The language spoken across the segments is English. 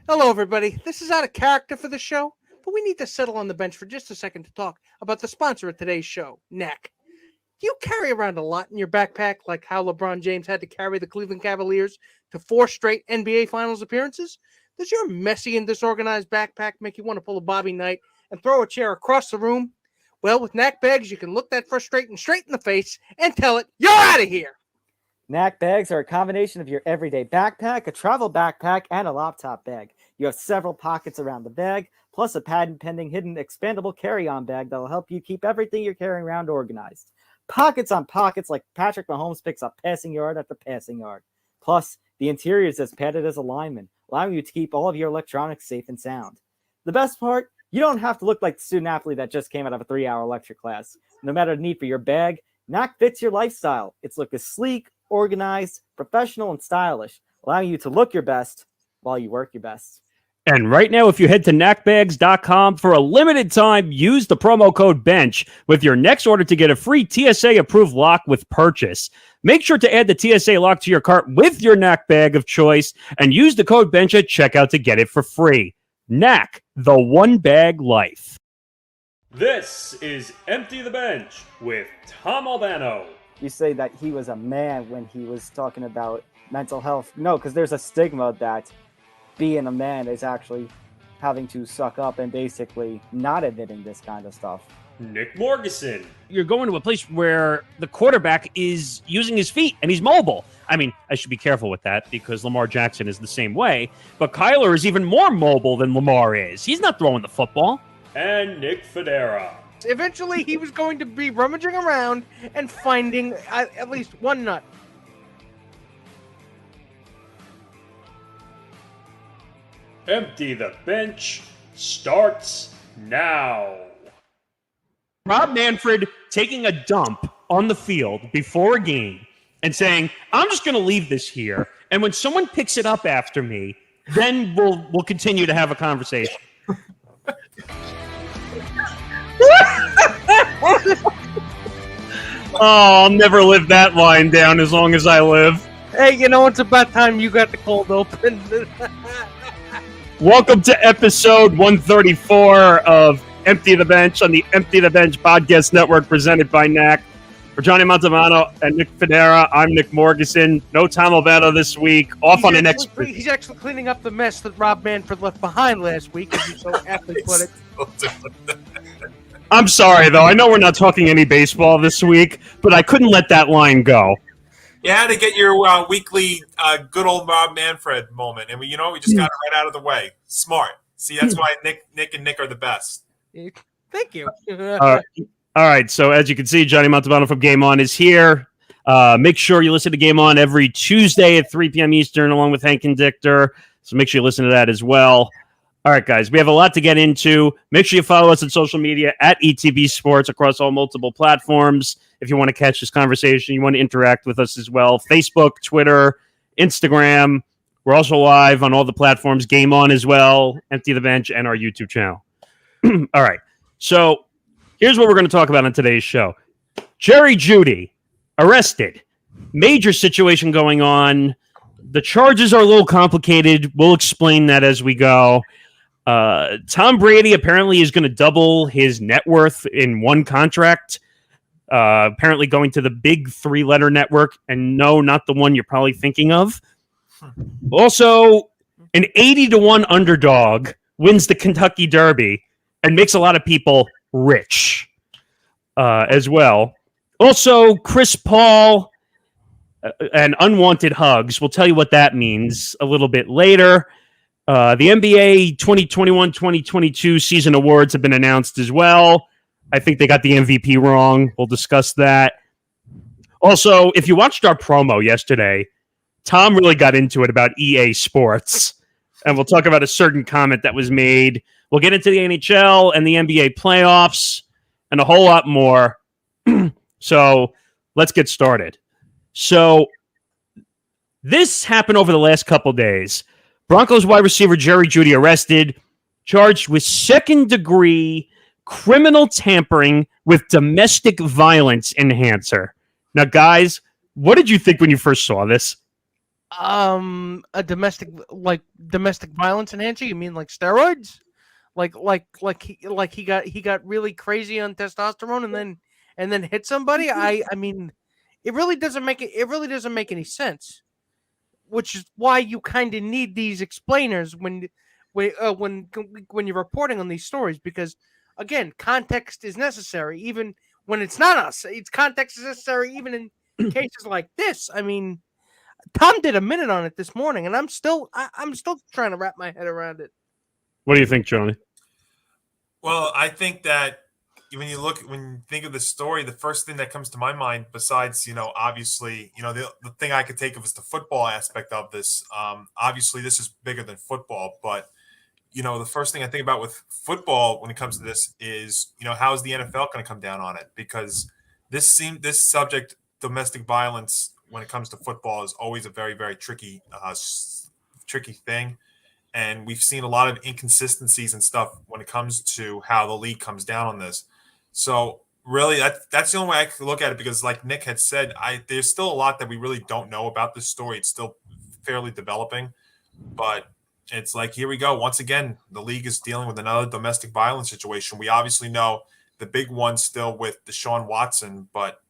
Hello, everybody. This is out of character for the show, but we need to settle on the bench for just a second to talk about the sponsor of today's show, Knack. Do you carry around a lot in your backpack, like how LeBron James had to carry the Cleveland Cavaliers to 4 straight NBA Finals appearances? Does your messy and disorganized backpack make you want to pull a Bobby Knight and throw a chair across the room? Well, with Knack bags, you can look that frustration straight in the face and tell it, you're out of here! Knack bags are a combination of your everyday backpack, a travel backpack, and a laptop bag. You have several pockets around the bag, plus a patent-pending hidden expandable carry-on bag that will help you keep everything you're carrying around organized. Pockets on pockets like Patrick Mahomes picks up passing yard after passing yard. Plus, the interior is as padded as a lineman, allowing you to keep all of your electronics safe and sound. The best part, you don't have to look like the student athlete that just came out of a 3-hour lecture class. No matter the need for your bag, Knack fits your lifestyle. Its look is sleek, organized, professional, and stylish, allowing you to look your best while you work your best. And right now, if you head to knackbags.com for a limited time, use the promo code BENCH with your next order to get a free TSA-approved lock with purchase. Make sure to add the TSA lock to your cart with your Knack bag of choice and use the code BENCH at checkout to get it for free. Knack, the one-bag life. This is Empty the Bench with Tom Albano. You say that he was a man when he was talking about mental health. No, because there's a stigma that being a man is actually having to suck up and basically not admitting this kind of stuff. Nick Morgeson. You're going to a place where the quarterback is using his feet and he's mobile. I mean, I should be careful with that because Lamar Jackson is the same way, but Kyler is even more mobile than Lamar is. He's not throwing the football. And Nick Federa. Eventually, he was going to be rummaging around and finding at least one nut. Empty the Bench starts now. Rob Manfred taking a dump on the field before a game and saying, I'm just going to leave this here. And when someone picks it up after me, then we'll continue to have a conversation. Oh, I'll never live that line down as long as I live. Hey, you know, it's about time you got the cold open. Welcome to episode 134 of Empty the Bench on the Empty the Bench podcast network presented by Knack. For Johnny Montalbano and Nick Federa, I'm Nick Morgeson. No Tom Albano this week. He's actually cleaning up the mess that Rob Manfred left behind last week, as you so aptly put it. I'm sorry, though. I know we're not talking any baseball this week, but I couldn't let that line go. You had to get your weekly good old Rob Manfred moment, and we just got it right out of the way. Smart. See, that's why Nick and Nick are the best. Thank you. All right. So as you can see, Johnny Montalbano from Game On is here. Make sure you listen to Game On every Tuesday at 3 p.m. Eastern, along with Hank and Dichter. So make sure you listen to that as well. All right, guys, we have a lot to get into. Make sure you follow us on social media at ETB Sports across all multiple platforms. If you want to catch this conversation, you want to interact with us as well. Facebook, Twitter, Instagram. We're also live on all the platforms. Game On as well, Empty the Bench, and our YouTube channel. All right, so here's what we're going to talk about on today's show. Jerry Jeudy, arrested. Major situation going on. The charges are a little complicated. We'll explain that as we go. Tom Brady apparently is going to double his net worth in one contract, apparently going to the big 3-letter network, and no, not the one you're probably thinking of. Also, an 80-1 underdog wins the Kentucky Derby and makes a lot of people rich as well. Also, Chris Paul and unwanted hugs. We'll tell you what that means a little bit later. The NBA 2021-2022 season awards have been announced as well. I think they got the MVP wrong. We'll discuss that. Also, if you watched our promo yesterday, Tom really got into it about EA Sports. And we'll talk about a certain comment that was made. We'll get into the NHL and the NBA playoffs and a whole lot more. So let's get started. So this happened over the last couple days. Broncos wide receiver Jerry Jeudy arrested, charged with second-degree criminal tampering with domestic violence enhancer. Now, guys, what did you think when you first saw this? A domestic violence enhancer? You mean like steroids? He got really crazy on testosterone and then hit somebody? I mean, it really doesn't make any sense. Which is why you kind of need these explainers when you're reporting on these stories, because again, context is necessary even when it's not us. It's context is necessary even in cases like this. I mean, Tom did a minute on it this morning, and I'm still trying to wrap my head around it. What do you think, Johnny? Well, I think that when you think of the story, the first thing that comes to my mind, besides, obviously, the thing I could think of is the football aspect of this. Obviously, this is bigger than football, but the first thing I think about with football when it comes to this is, how is the NFL going to come down on it? Because this subject, domestic violence, when it comes to football, is always a very, very tricky thing. And we've seen a lot of inconsistencies and stuff when it comes to how the league comes down on this. So really, that's the only way I could look at it, because like Nick had said, there's still a lot that we really don't know about this story. It's still fairly developing, but it's like, here we go. Once again, the league is dealing with another domestic violence situation. We obviously know the big one still with Deshaun Watson, but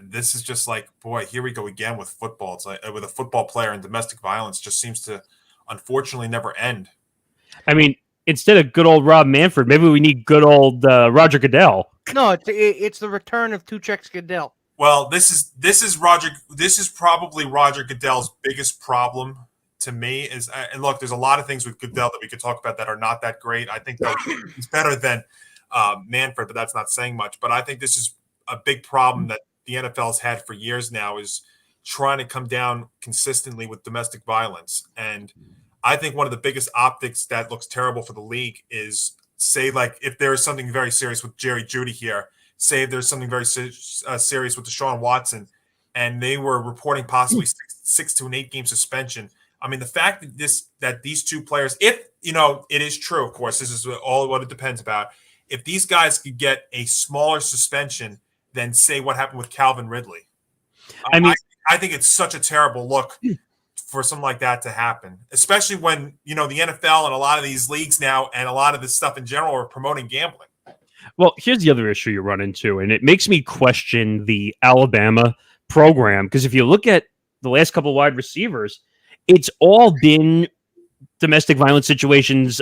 this is just like, boy, here we go again with football. It's like with a football player, and domestic violence just seems to unfortunately never end. I mean, instead of good old Rob Manfred, maybe we need good old Roger Goodell. No, it's the return of Two Checks Goodell. Well, this is Roger. This is probably Roger Goodell's biggest problem to me. Is, and look, there's a lot of things with Goodell that we could talk about that are not that great. I think he's better than Manfred, but that's not saying much. But I think this is a big problem that the NFL has had for years now, is trying to come down consistently with domestic violence. And I think one of the biggest optics that looks terrible for the league is, say, like, if there is something very serious with Jerry Jeudy here, say if there's something very serious with Deshaun Watson, and they were reporting possibly 6 to an 8 game suspension. I mean, the fact that these two players, if, it is true, of course, this is all what it depends about. If these guys could get a smaller suspension than, say, what happened with Calvin Ridley, I think it's such a terrible look for something like that to happen, especially when, the NFL and a lot of these leagues now and a lot of this stuff in general are promoting gambling. Well, here's the other issue you run into, and it makes me question the Alabama program, because if you look at the last couple of wide receivers, it's all been domestic violence situations,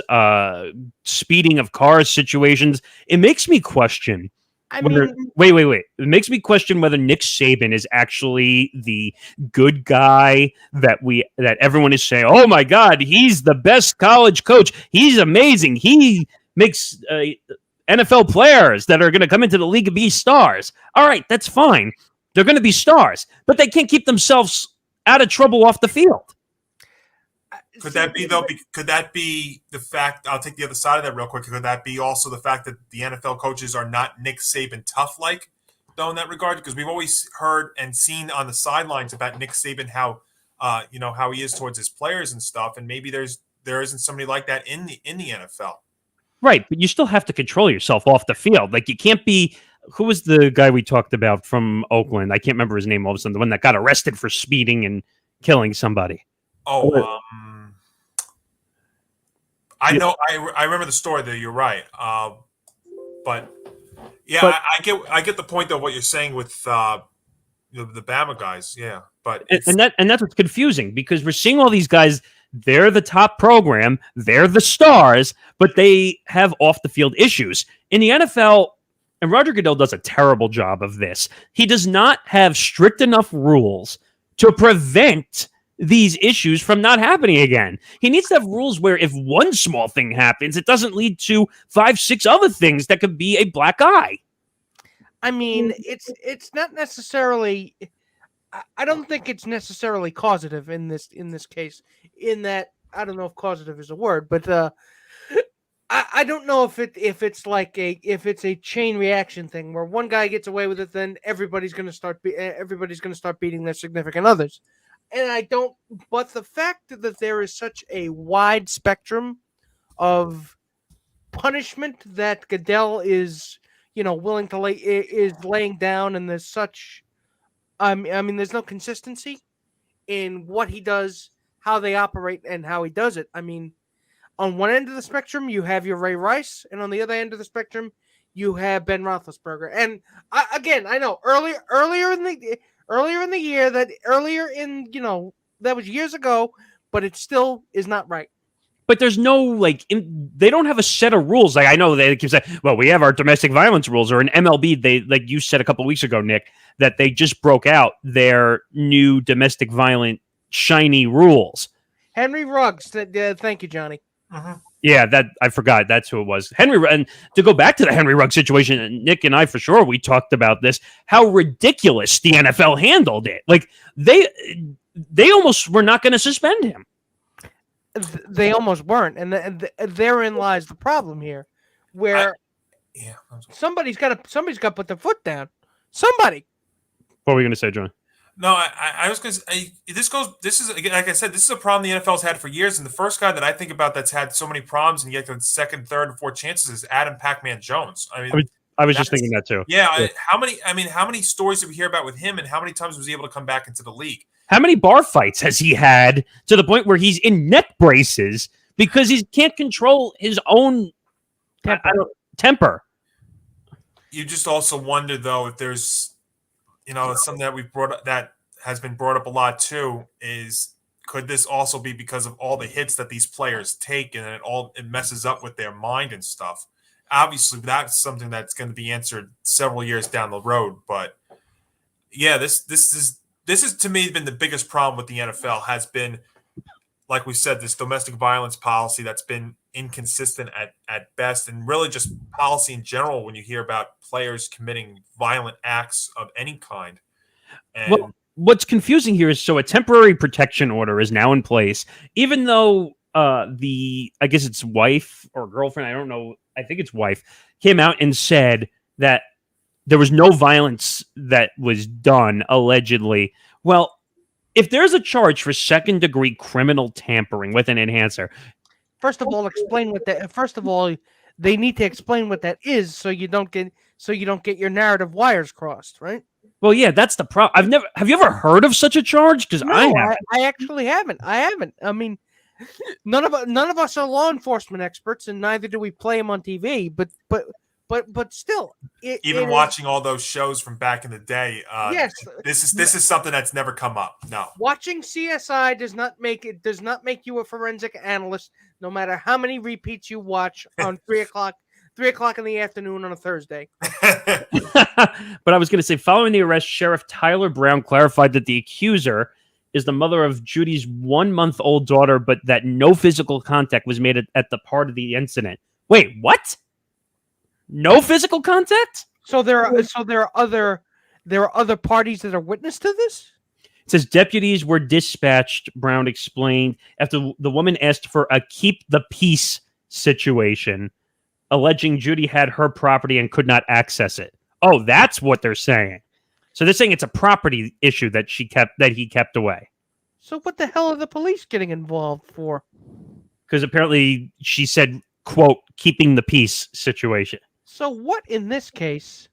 speeding of cars situations. It makes me question. Wait. It makes me question whether Nick Saban is actually the good guy that everyone is saying, oh my God, he's the best college coach. He's amazing. He makes NFL players that are going to come into the league and be stars. All right, that's fine. They're going to be stars, but they can't keep themselves out of trouble off the field. Could that be, though? Could that be the fact? I'll take the other side of that real quick. Could that be also the fact that the NFL coaches are not Nick Saban tough-like, though, in that regard? Because we've always heard and seen on the sidelines about Nick Saban how he is towards his players and stuff, and maybe there isn't somebody like that in the NFL. Right, but you still have to control yourself off the field. Like, you can't be. Who was the guy we talked about from Oakland? I can't remember his name all of a sudden. The one that got arrested for speeding and killing somebody. Oh, I know. I remember the story there. You're right. But I get the point though. What you're saying with the Bama guys. Yeah, but and that's what's confusing, because we're seeing all these guys. They're the top program. They're the stars, but they have off the field issues in the NFL. And Roger Goodell does a terrible job of this. He does not have strict enough rules to prevent these issues from not happening again. He needs to have rules where if one small thing happens, it doesn't lead to 5-6 other things that could be a black eye. I mean, it's not necessarily. I don't think it's necessarily causative in this case. In that, I don't know if causative is a word, but I don't know if it's a chain reaction thing where one guy gets away with it, then everybody's going to start beating their significant others. And I don't, but the fact that there is such a wide spectrum of punishment that Goodell is, willing to laying down, and there's such, I mean, there's no consistency. in what he does, how they operate, and how he does it. I mean, on one end of the spectrum, you have your Ray Rice, and on the other end of the spectrum, you have Ben Roethlisberger. And I know earlier in the year that was years ago, but it still is not right. But there's no they don't have a set of rules. Like I know they keep saying, well, we have our domestic violence rules, or in MLB, they like you said a couple of weeks ago, Nick, that they just broke out their new domestic violent shiny rules. Henry Ruggs, thank you, Johnny. Yeah, that I forgot. That's who it was. Henry, and to go back to the Henry Ruggs situation, Nick and I for sure we talked about this. How ridiculous the NFL handled it. Like they almost were not going to suspend him. They almost weren't, and therein lies the problem here, where somebody's got to put their foot down. Somebody. What were you going to say, John? No, I was going to say this is like I said, this is a problem the NFL's had for years, and the first guy that I think about that's had so many problems and yet the second, third, and fourth chances is Adam Pac-Man Jones. I was just thinking that too. Yeah, how many stories did we hear about with him, and how many times was he able to come back into the league? How many bar fights has he had to the point where he's in neck braces because he can't control his own temper? You just also wonder, though, if there's, something that has been brought up a lot too is could this also be because of all the hits that these players take and it messes up with their mind and stuff? Obviously, that's something that's going to be answered several years down the road. But yeah, this is to me been the biggest problem with the NFL has been, like we said, this domestic violence policy that's been inconsistent at best, and really just policy in general when you hear about players committing violent acts of any kind. And well, what's confusing here is a temporary protection order is now in place, even though I guess it's wife or girlfriend, I don't know, I think it's wife, came out and said that there was no violence that was done, allegedly. Well, if there's a charge for second-degree criminal tampering with an enhancer, first of all, explain what that. First of all, they need to explain what that is, so you don't get your narrative wires crossed, right? Well, yeah, that's the problem. Have you ever heard of such a charge? Because no, I actually haven't. I mean, none of us are law enforcement experts, and neither do we play them on TV. But still, even watching all those shows from back in the day, yes, this is something that's never come up. No, watching CSI does not make you a forensic analyst, no matter how many repeats you watch on 3:00 in the afternoon on a Thursday. But I was going to say, following the arrest, Sheriff Tyler Brown clarified that the accuser is the mother of Jeudy's 1-month-old daughter, but that no physical contact was made at the part of the incident. Wait, what? No physical contact? So there are other parties that are witness to this? It says deputies were dispatched, Brown explained, after the woman asked for a keep the peace situation, alleging Jeudy had her property and could not access it. Oh, that's what they're saying. So they're saying it's a property issue that he kept away. So what the hell are the police getting involved for? Because apparently she said, quote, keeping the peace situation. So what in this case,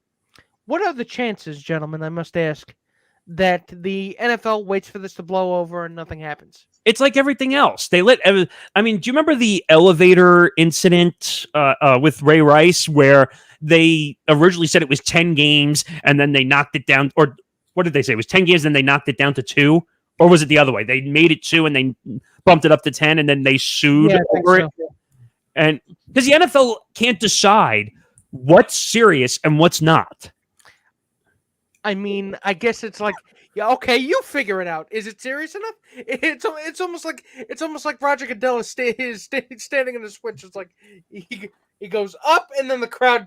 what are the chances, gentlemen, I must ask, that the NFL waits for this to blow over and nothing happens? It's like everything else. Do you remember the elevator incident with Ray Rice where they originally said it was 10 games and then they knocked it down? Or what did they say? It was 10 games and they knocked it down to 2? Or was it the other way? They made it 2 and they bumped it up to 10 and then they sued over it? And because the NFL can't decide what's serious and what's not. I mean, I guess it's like, yeah, okay, you figure it out. Is it serious enough? It's almost like Roger Goodell is standing in the switch. It's like he goes up, and then the crowd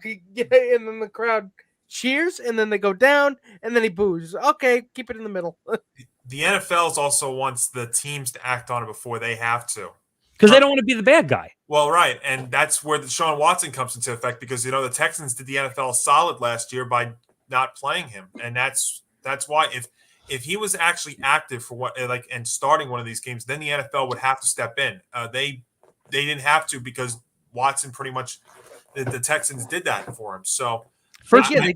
cheers, and then they go down, and then he boos. Okay, keep it in the middle. The NFL also wants the teams to act on it before they have to. Because they don't want to be the bad guy. Well, right, and that's where the Deshaun Watson comes into effect because, the Texans did the NFL solid last year by not playing him, and that's why if he was actually active for and starting one of these games, then the NFL would have to step in. They didn't have to because Watson pretty much the Texans did that for him. So they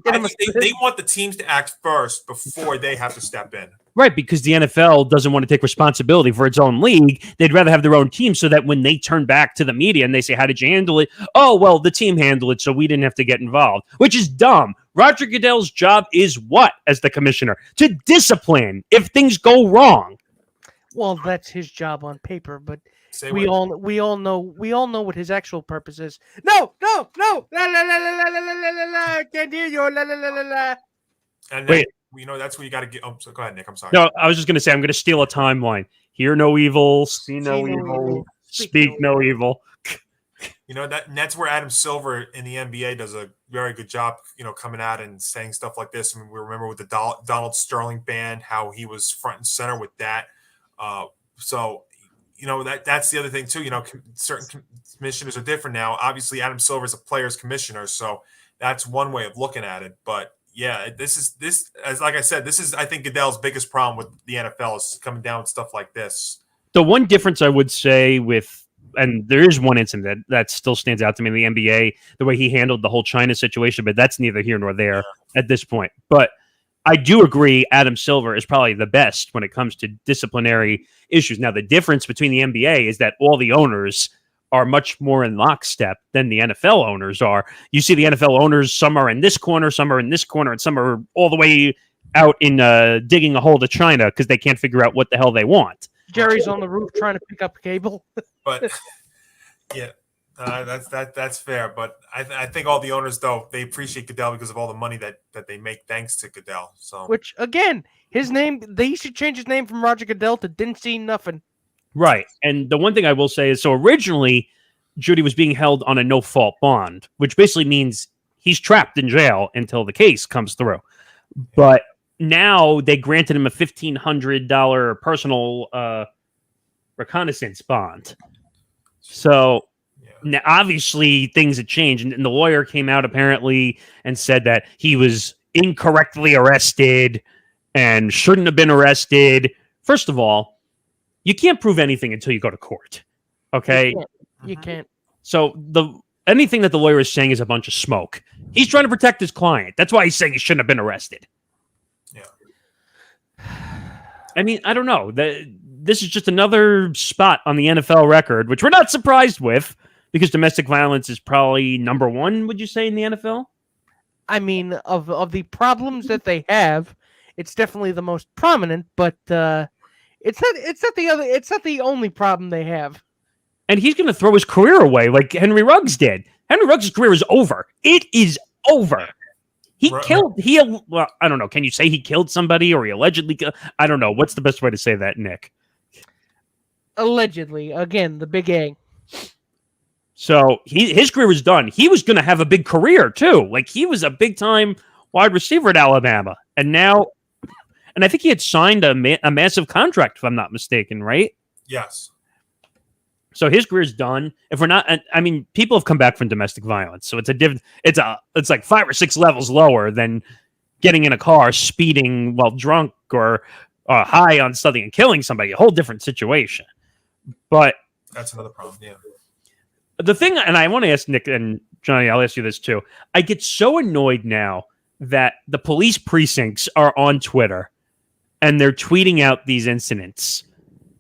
want the teams to act first before they have to step in. Right, because the NFL doesn't want to take responsibility for its own league. They'd rather have their own team so that when they turn back to the media and they say, how did you handle it? Oh, well, the team handled it, so we didn't have to get involved, which is dumb. Roger Goodell's job is what as the commissioner? To discipline if things go wrong. Well, that's his job on paper, but Say we what? all know what his actual purpose is. No, la la la la la la la la. I can't hear you. La la la la la. And Wait. that's where you got to get. Oh, so go ahead, Nick. I'm sorry. No, I was just going to say, I'm going to steal a timeline. Hear no evil, see no evil, speak no evil. That's where Adam Silver in the NBA does a very good job, coming out and saying stuff like this. I mean, we remember with the Donald Sterling ban, how he was front and center with that. So that's the other thing too. Certain commissioners are different now. Obviously, Adam Silver is a player's commissioner, so that's one way of looking at it. But yeah, like I said, this is, I think, Goodell's biggest problem with the NFL is coming down with stuff like this. The one difference I would say and there is one incident that still stands out to me in the NBA, the way he handled the whole China situation, but that's neither here nor there at this point. But I do agree Adam Silver is probably the best when it comes to disciplinary issues. Now, the difference between the NBA is that all the owners are much more in lockstep than the NFL owners are. You see the NFL owners, some are in this corner, some are in this corner, and some are all the way out in digging a hole to China because they can't figure out what the hell they want. Jerry's on the roof trying to pick up cable. But yeah, that's fair. But I think all the owners, though, they appreciate Goodell because of all the money that they make thanks to Goodell. So, Which, again, his name, they should change his name from Roger Goodell to Didn't See Nothing. Right. And the one thing I will say is, so originally, Jeudy was being held on a no-fault bond, which basically means he's trapped in jail until the case comes through. But now they granted him a $1,500 personal reconnaissance bond. So now, obviously, things had changed. And the lawyer came out apparently and said that he was incorrectly arrested and shouldn't have been arrested. First of all, you can't prove anything until you go to court. Okay? You can't. So anything that the lawyer is saying is a bunch of smoke. He's trying to protect his client. That's why he's saying he shouldn't have been arrested. Yeah. I mean, I don't know. This is just another spot on the NFL record, which we're not surprised with because domestic violence is probably number one, would you say, in the NFL? I mean, of the problems that they have, it's definitely the most prominent, but it's not the only problem they have. And he's going to throw his career away like Henry Ruggs did. Henry Ruggs' career is over. It is over. Well, I don't know. Can you say he killed somebody or he allegedly killed? I don't know. What's the best way to say that, Nick? Allegedly. Again, the big A. So his career was done. He was going to have a big career too. Like he was a big time wide receiver at Alabama. And now, and I think he had signed a massive contract, if I'm not mistaken, right? Yes. So his career's done. If we're not, I mean, people have come back from domestic violence, so it's like 5 or 6 levels lower than getting in a car, speeding while drunk or high on something and killing somebody. A whole different situation. But that's another problem. Yeah. The thing, and I want to ask Nick and Johnny, I'll ask you this too. I get so annoyed now that the police precincts are on Twitter and they're tweeting out these incidents.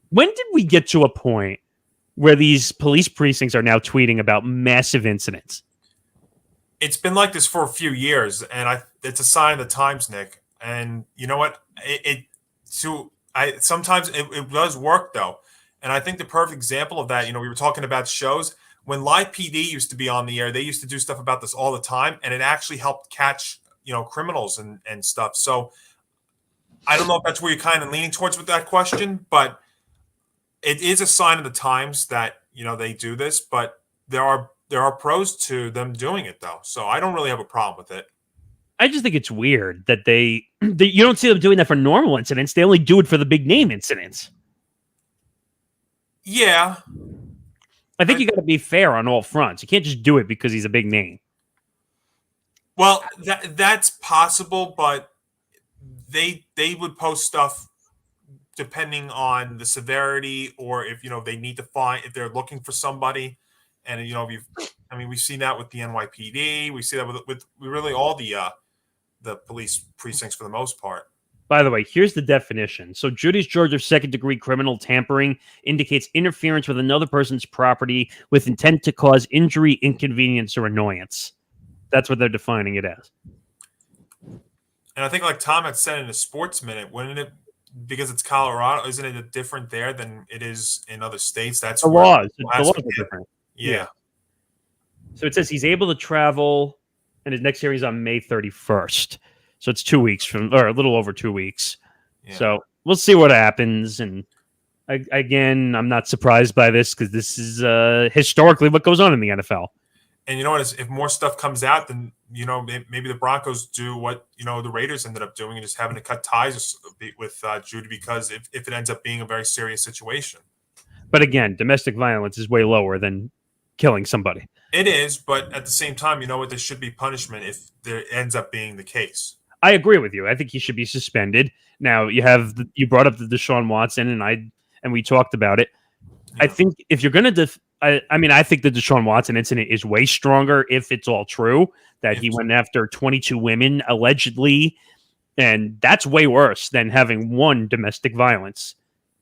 When did we get to a point where these police precincts are now tweeting about massive incidents? It's been like this for a few years, and it's a sign of the times, Nick. And you know what? Sometimes it does work though. And I think the perfect example of that, we were talking about shows. When Live PD used to be on the air, they used to do stuff about this all the time, and it actually helped catch, criminals and stuff. So I don't know if that's where you're kind of leaning towards with that question, but it is a sign of the times that, they do this, but there are pros to them doing it though. So I don't really have a problem with it. I just think it's weird that you don't see them doing that for normal incidents. They only do it for the big name incidents. Yeah. I think you got to be fair on all fronts. You can't just do it because he's a big name. Well, that's possible, but they would post stuff depending on the severity, or if they need to find, if they're looking for somebody, and we've seen that with the NYPD. We see that with really all the police precincts for the most part. By the way, here's the definition. So Jeudy's charge of second-degree criminal tampering indicates interference with another person's property with intent to cause injury, inconvenience, or annoyance. That's what they're defining it as. And I think, like Tom had said in the Sports Minute, wouldn't it, because it's Colorado, isn't it different there than it is in other states? That's The where- laws. The that's laws what- are different. Yeah. So it says he's able to travel, and his next hearing is on May 31st. So it's 2 weeks from, or a little over 2 weeks. Yeah. So we'll see what happens. And again, I'm not surprised by this because this is historically what goes on in the NFL. And you know what? If more stuff comes out, then maybe the Broncos do what the Raiders ended up doing and just having to cut ties with Jeudy, because if it ends up being a very serious situation. But again, domestic violence is way lower than killing somebody. It is, but at the same time, you know what? There should be punishment if there ends up being the case. I agree with you. I think he should be suspended. Now you brought up the Deshaun Watson, and we talked about it. Yeah. I think if you're going to, I think the Deshaun Watson incident is way stronger if it's all true that he went after 22 women allegedly, and that's way worse than having one domestic violence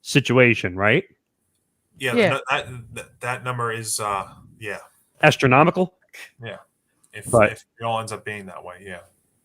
situation, right? Yeah. That number is Astronomical. If But- it all ends up being that way, yeah.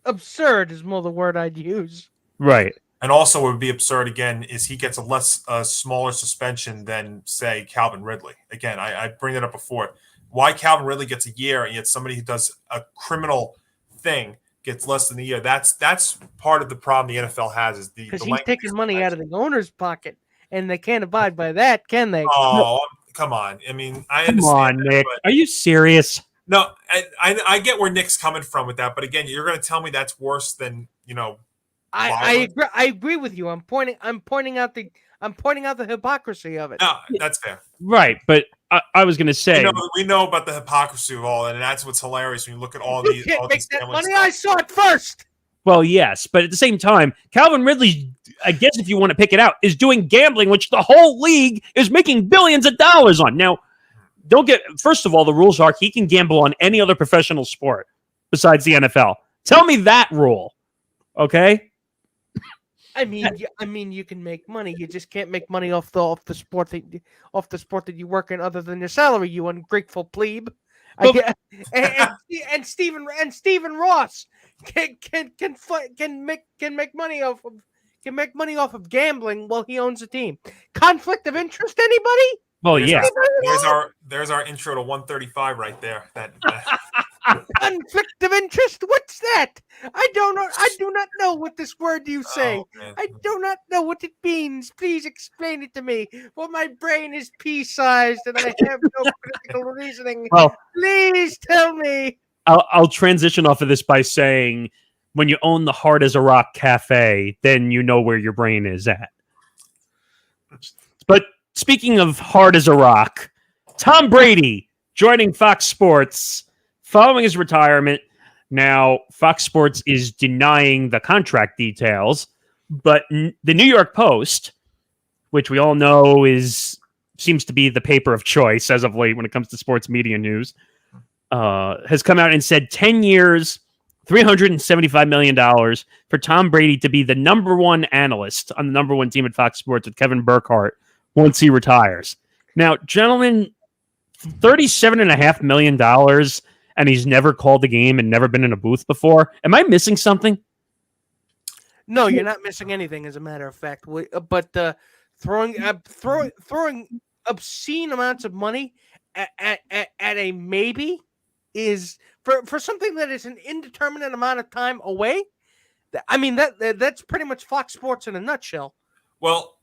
Absurd is more the word I'd use. Right. And also, what would be absurd again is he gets a smaller suspension than, say, Calvin Ridley. Again, I bring that up before. Why Calvin Ridley gets a year and yet somebody who does a criminal thing gets less than a year? That's part of the problem the NFL has, is the Because he's length of taking money out of suspension. the owner's pocket, and they can't abide by that, can they? Oh, come on! I mean, I Come understand on, that, Nick. but Are you serious? no, I get where Nick's coming from with that, but again, you're going to tell me that's worse than I agree with you. I'm pointing out the hypocrisy of it. No, that's fair. Right. But I was going to say, We know about the hypocrisy of all that, and that's what's hilarious when you look at all You these. can't all make these that gambling money. stuff. I saw it first. well, yes, but at the same time, Calvin Ridley, I guess if you want to pick it out, is doing gambling, which the whole league is making billions of dollars on. Now, first of all, the rules are he can gamble on any other professional sport besides the NFL. Tell me that rule. Okay? I mean, you can make money. You just can't make money off the sport that you work in, other than your salary. You ungrateful plebe. And Stephen Ross can make money off of gambling while he owns a team. Conflict of interest? Anybody? Well, There's yeah. There's our intro to 135 right there. That Conflict of interest? What's that? I do not know what this word you say. Oh, man. I do not know what it means. Please explain it to me. For my brain is pea-sized and I have no critical reasoning. Well, Please tell me. I'll transition off of this by saying when you own the Hard as a Rock Cafe, then you know where your brain is at. But speaking of hard as a rock, Tom Brady joining Fox Sports following his retirement. Now, Fox Sports is denying the contract details, but the New York Post, which we all know seems to be the paper of choice as of late when it comes to sports media news, has come out and said 10 years, $375 million for Tom Brady to be the number one analyst on the number one team at Fox Sports with Kevin Burkhardt once he retires. Now, gentlemen, $37.5 million, and he's never called a game and never been in a booth before. Am I missing something? No, you're not missing anything, as a matter of fact. But throwing obscene amounts of money at a maybe is for something that is an indeterminate amount of time away. I mean, that's pretty much Fox Sports in a nutshell. Well,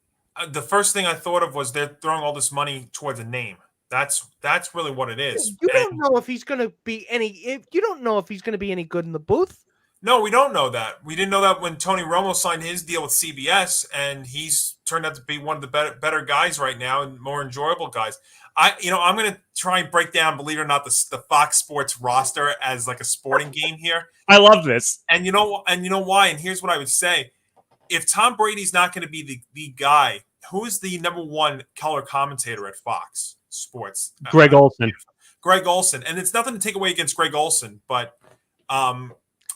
the first thing I thought of was they're throwing all this money towards a name. That's really what it is. You don't know if he's going to be any good in the booth. No, we don't know that. We didn't know that when Tony Romo signed his deal with CBS, and he's turned out to be one of the better guys right now and more enjoyable guys. I'm going to try and break down, believe it or not, the Fox Sports roster as like a sporting game here. I love this. And you know why? And here's what I would say: if Tom Brady's not going to be the guy, who is the number one color commentator at Fox Sports? Greg Olson. Greg Olson, and it's nothing to take away against Greg Olson, but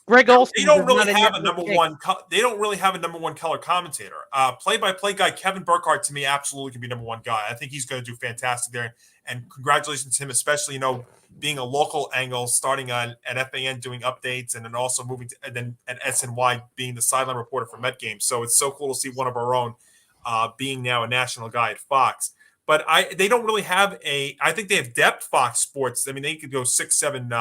Greg Olson. They don't does really not have a network number take. one. They don't really have a number one color commentator. Play-by-play guy Kevin Burkhardt to me absolutely can be number one guy. I think he's going to do fantastic there. And congratulations to him, especially being a local angle, starting on at FAN doing updates, and then also moving to and then at SNY being the sideline reporter for Met games. So it's so cool to see one of our own being now a national guy at Fox. But they don't really have I think they have depth. Fox Sports. I mean, they could go 6, 7.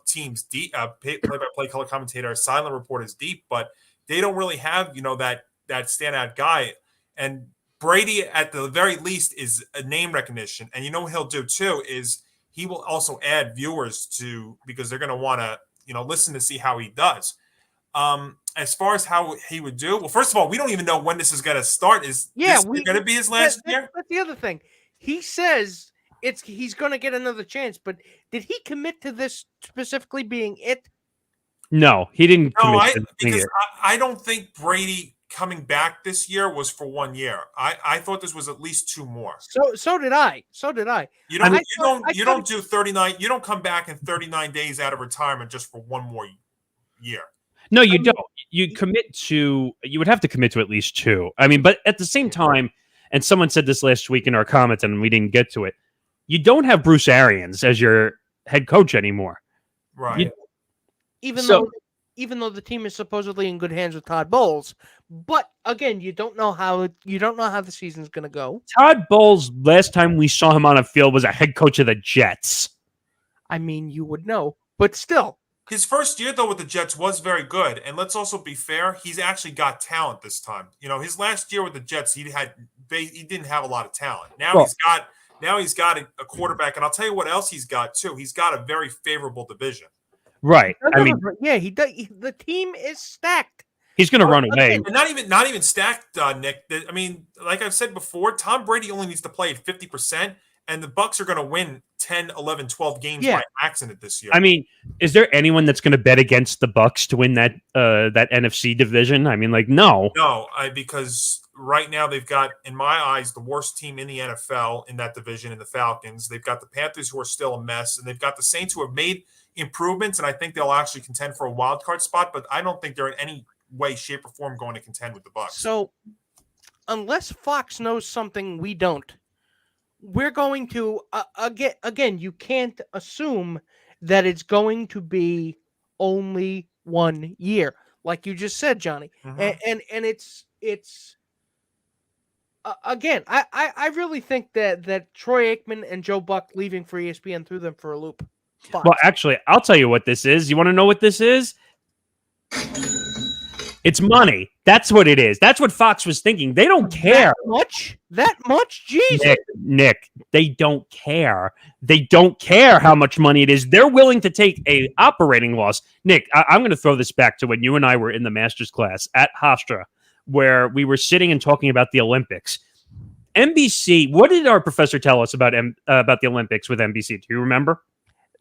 Teams deep, play-by-play color commentator, silent reporters deep, but they don't really have, that standout guy. And Brady, at the very least, is a name recognition. And what he'll do too is he will also add viewers because they're going to want to, listen to see how he does. As far as how he would do, well, first of all, we don't even know when this is going to start. Is this going to be his last year? That's the other thing. He says he's going to get another chance, but did he commit to this specifically being it? No, he didn't. Because I don't think Brady coming back this year was for 1 year. I thought this was at least 2 more. So did I. You don't do 39. You don't come back in 39 days out of retirement just for 1 more year. No, you don't. You would have to commit to at least 2. I mean, but at the same time, and someone said this last week in our comments, and we didn't get to it. You don't have Bruce Arians as your head coach anymore. Right. Even though the team is supposedly in good hands with Todd Bowles, but again, you don't know how the season's going to go. Todd Bowles, last time we saw him on a field, was a head coach of the Jets. I mean, you would know, but still. His first year, though, with the Jets was very good. And let's also be fair, he's actually got talent this time. His last year with the Jets, he didn't have a lot of talent. Now he's got a quarterback, and I'll tell you what else he's got too. He's got a very favorable division. Right. I mean, yeah, he does. The team is stacked. He's going to run away. And not even stacked, Nick. I mean, like I've said before, Tom Brady only needs to play at 50%, and the Bucs are going to win 10, 11, 12 games by accident this year. I mean, is there anyone that's going to bet against the Bucs to win that NFC division? I mean, no. No, because right now they've got, in my eyes, the worst team in the NFL in that division in the Falcons. They've got the Panthers, who are still a mess, and they've got the Saints, who have made improvements, and I think they'll actually contend for a wild card spot, but I don't think they're in any way, shape, or form going to contend with the Bucs. So, unless Fox knows something we don't, we're going to again. You can't assume that it's going to be only 1 year, like you just said, Johnny. Mm-hmm. And it's again. I really think that Troy Aikman and Joe Buck leaving for ESPN threw them for a loop. Fox. Well, actually, I'll tell you what this is. You want to know what this is? It's money. That's what it is. That's what Fox was thinking. They don't care. That much? Jesus. Nick, they don't care. They don't care how much money it is. They're willing to take a operating loss. Nick, I'm going to throw this back to when you and I were in the master's class at Hofstra, where we were sitting and talking about the Olympics. NBC, what did our professor tell us about the Olympics with NBC? Do you remember?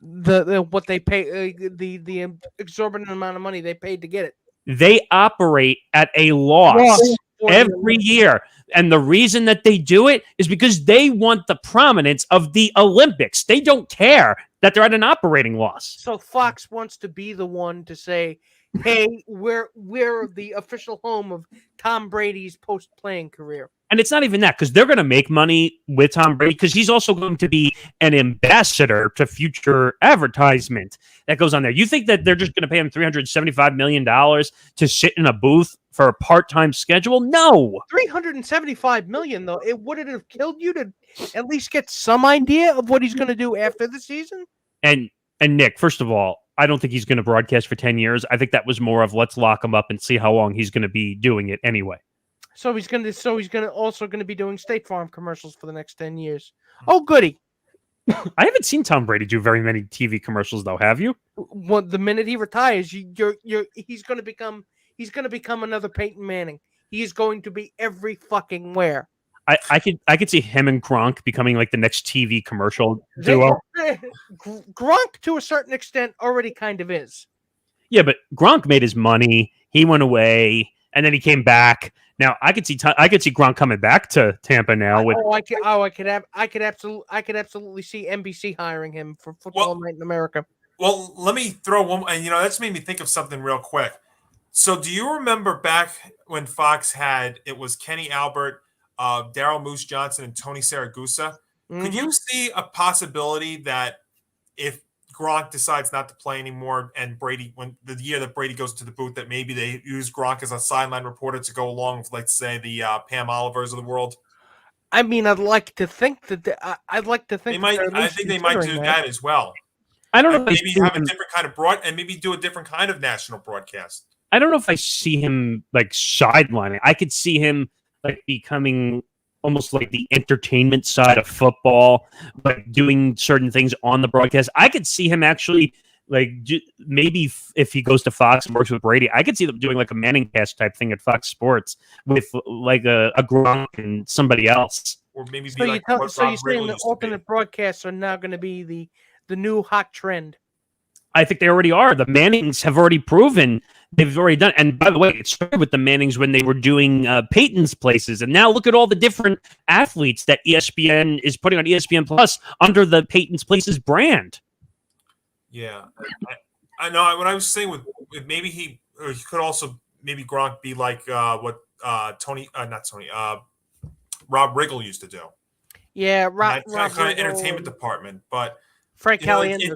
What they pay, the exorbitant amount of money they paid to get it. They operate at a loss every year. And the reason that they do it is because they want the prominence of the Olympics. They don't care that they're at an operating loss. So Fox wants to be the one to say, hey, we're the official home of Tom Brady's post-playing career. And it's not even that, because they're going to make money with Tom Brady, because he's also going to be an ambassador to future advertisement that goes on there. You think that they're just going to pay him $375 million to sit in a booth for a part-time schedule? No. $375 million, though. Would it have killed you to at least get some idea of what he's going to do after the season? And Nick, first of all, I don't think he's going to broadcast for 10 years. I think that was more of let's lock him up and see how long he's going to be doing it anyway. So he's also going to be doing State Farm commercials for the next 10 years. Oh, goody. I haven't seen Tom Brady do very many TV commercials, though. Have you? Well, the minute he retires, he's going to become another Peyton Manning. He is going to be every fucking where. I could see him and Gronk becoming like the next TV commercial duo. Gronk, to a certain extent, already kind of is. Yeah, but Gronk made his money. He went away, and then he came back. Now I could see Gronk coming back to Tampa now. I could absolutely see NBC hiring him for Football Night in America. Well, let me throw one, and that's made me think of something real quick. So, do you remember back when Fox it was Kenny Albert, Daryl Moose Johnson, and Tony Saragusa? Could you see a possibility that if Gronk decides not to play anymore, and Brady, when the year that Brady goes to the booth, that maybe they use Gronk as a sideline reporter to go along with, let's say, the Pam Olivers of the world? I mean, I'd like to think that I'd like to think They might. that they're at I least think they might do considering that as well. I don't know. Maybe have a different kind of and maybe do a different kind of national broadcast. I don't know if I see him like sidelining. I could see him like becoming almost like the entertainment side of football, like doing certain things on the broadcast. I could see him actually like maybe if he goes to Fox and works with Brady, I could see them doing like a Manning cast type thing at Fox Sports with like a Gronk and somebody else. Or maybe So be like you're what saying Rob the Riggle used to be. alternate broadcasts are now going to be the new hot trend. I think they already are. The Mannings have already proven they've already done. And by the way, it started with the Mannings when they were doing Peyton's places. And now look at all the different athletes that ESPN is putting on ESPN Plus under the Peyton's Places brand. Yeah. I know what I was saying with maybe he could also maybe Gronk be like what Rob Riggle used to do. Yeah, Rob kind of Riggle, entertainment department. But Frank Caliendo.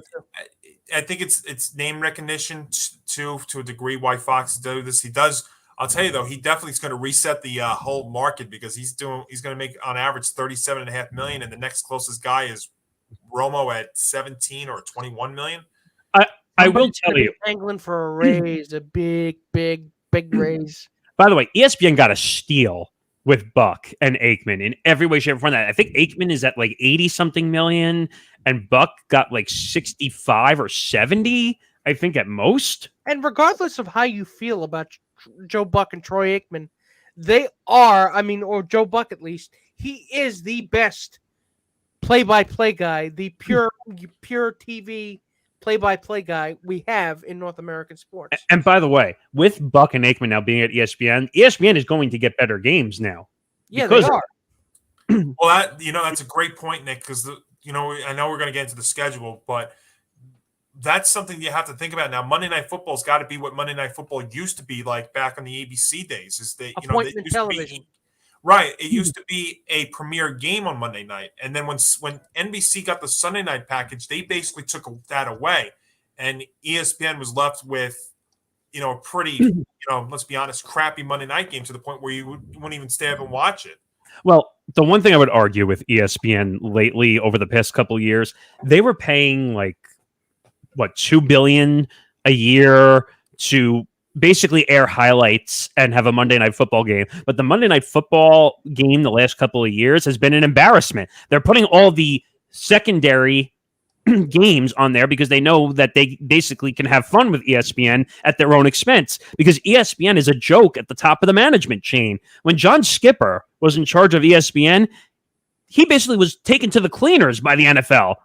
I think it's name recognition too, to a degree, why Fox does this. He does. I'll tell you though, he definitely is going to reset the whole market, because he's going to make on average $37.5 million, and the next closest guy is Romo at 17 or 21 million. I will tell you, angling for a raise, a big raise. By the way, ESPN got a steal with Buck and Aikman in every way, shape, or form. I think Aikman is at like 80-something million, and Buck got like 65 or 70, I think, at most. And regardless of how you feel about Joe Buck and Troy Aikman, they are, or Joe Buck at least, he is the best play-by-play guy, the pure TV play-by-play guy we have in North American sports. And by the way, with Buck and Aikman now being at ESPN is going to get better games now. Yeah, they are. Well, that's a great point, Nick, because I know we're going to get into the schedule, but that's something you have to think about now. Monday Night Football's got to be what Monday Night Football used to be like back on the ABC days. Is that appointment television? Right. It used to be a premier game on Monday night. And then when NBC got the Sunday night package, they basically took that away. And ESPN was left with, a pretty, let's be honest, crappy Monday night game, to the point where you wouldn't even stay up and watch it. Well, the one thing I would argue with ESPN lately over the past couple of years, they were paying like, $2 billion a year to basically air highlights and have a Monday Night Football game. But the Monday Night Football game the last couple of years has been an embarrassment. They're putting all the secondary games on there because they know that they basically can have fun with ESPN at their own expense, because ESPN is a joke at the top of the management chain. When John Skipper was in charge of ESPN, he basically was taken to the cleaners by the NFL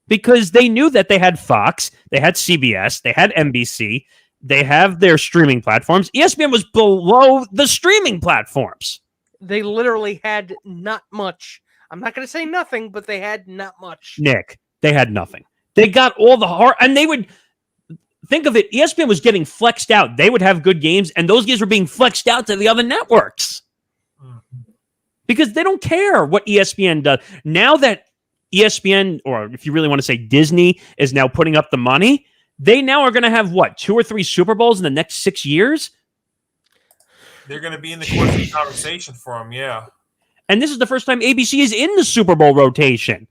because they knew that they had Fox, they had CBS, they had NBC, they have their streaming platforms. ESPN was below the streaming platforms. They literally had not much. I'm not going to say nothing, but they had not much. Nick, they had nothing. They got all the hard, and they would think of it. ESPN was getting flexed out. They would have good games, and those games were being flexed out to the other networks because they don't care what ESPN does. Now that ESPN, or if you really want to say Disney, is now putting up the money, they now are going to have, 2 or 3 Super Bowls in the next 6 years? They're going to be in the course of the conversation for them, yeah. And this is the first time ABC is in the Super Bowl rotation.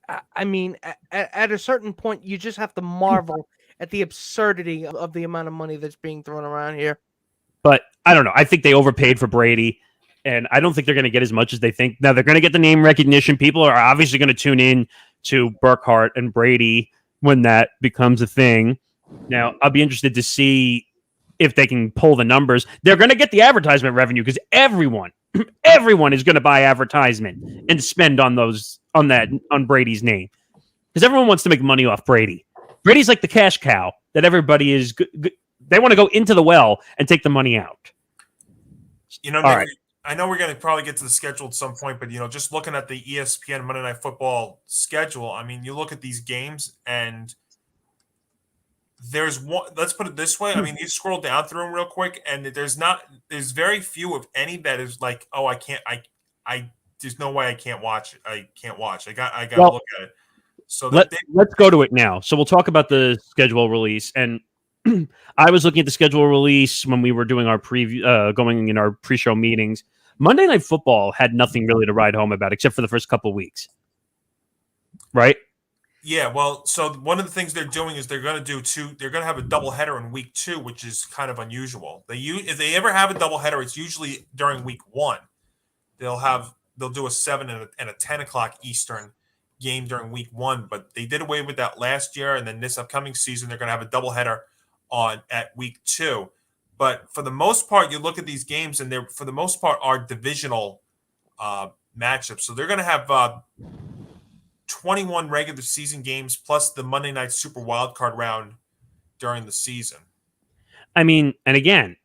At a certain point, you just have to marvel at the absurdity of the amount of money that's being thrown around here. But I don't know. I think they overpaid for Brady, and I don't think they're going to get as much as they think. Now, they're going to get the name recognition. People are obviously going to tune in to Burkhardt and Brady when that becomes a thing. Now, I'll be interested to see if they can pull the numbers. They're going to get the advertisement revenue because everyone is going to buy advertisement and spend on Brady's name, because everyone wants to make money off Brady. Brady's like the cash cow that everybody is. They want to go into the well and take the money out. All right. I know we're going to probably get to the schedule at some point, but just looking at the ESPN Monday Night Football schedule, you look at these games, and there's one. Let's put it this way. I mean, you scroll down through them real quick, and there's very few, if any, that is like, oh, I can't. There's no way I can't watch. I can't watch. I got to look at it. So let's go to it now. So we'll talk about the schedule release. And I was looking at the schedule release when we were doing our preview, going in our pre-show meetings. Monday Night Football had nothing really to write home about except for the first couple of weeks, right? Yeah, well, so one of the things they're doing is they're going to have a doubleheader in week 2, which is kind of unusual. If they ever have a doubleheader, it's usually during week 1. They'll do a 7 and a 10 o'clock Eastern game during week 1, but they did away with that last year, and then this upcoming season they're going to have a doubleheader at week 2. But for the most part, you look at these games, and they're for the most part are divisional matchups. So they're going to have 21 regular season games plus the Monday Night Super Wildcard round during the season. I mean, and again,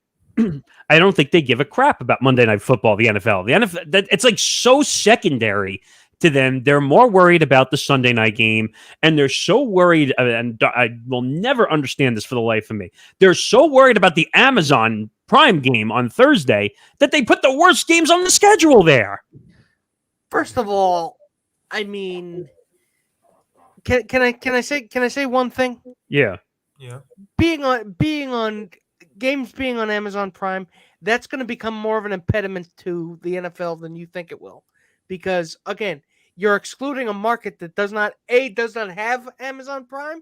I don't think they give a crap about Monday Night Football, the NFL. The NFL, it's like so secondary to them. They're more worried about the Sunday night game, and they're so worried, and I will never understand this for the life of me. They're so worried about the Amazon Prime game on Thursday that they put the worst games on the schedule there. First of all, I mean, can I say one thing? Yeah. Being on games being on Amazon Prime, that's going to become more of an impediment to the NFL than you think it will, because again, you're excluding a market that does not have Amazon Prime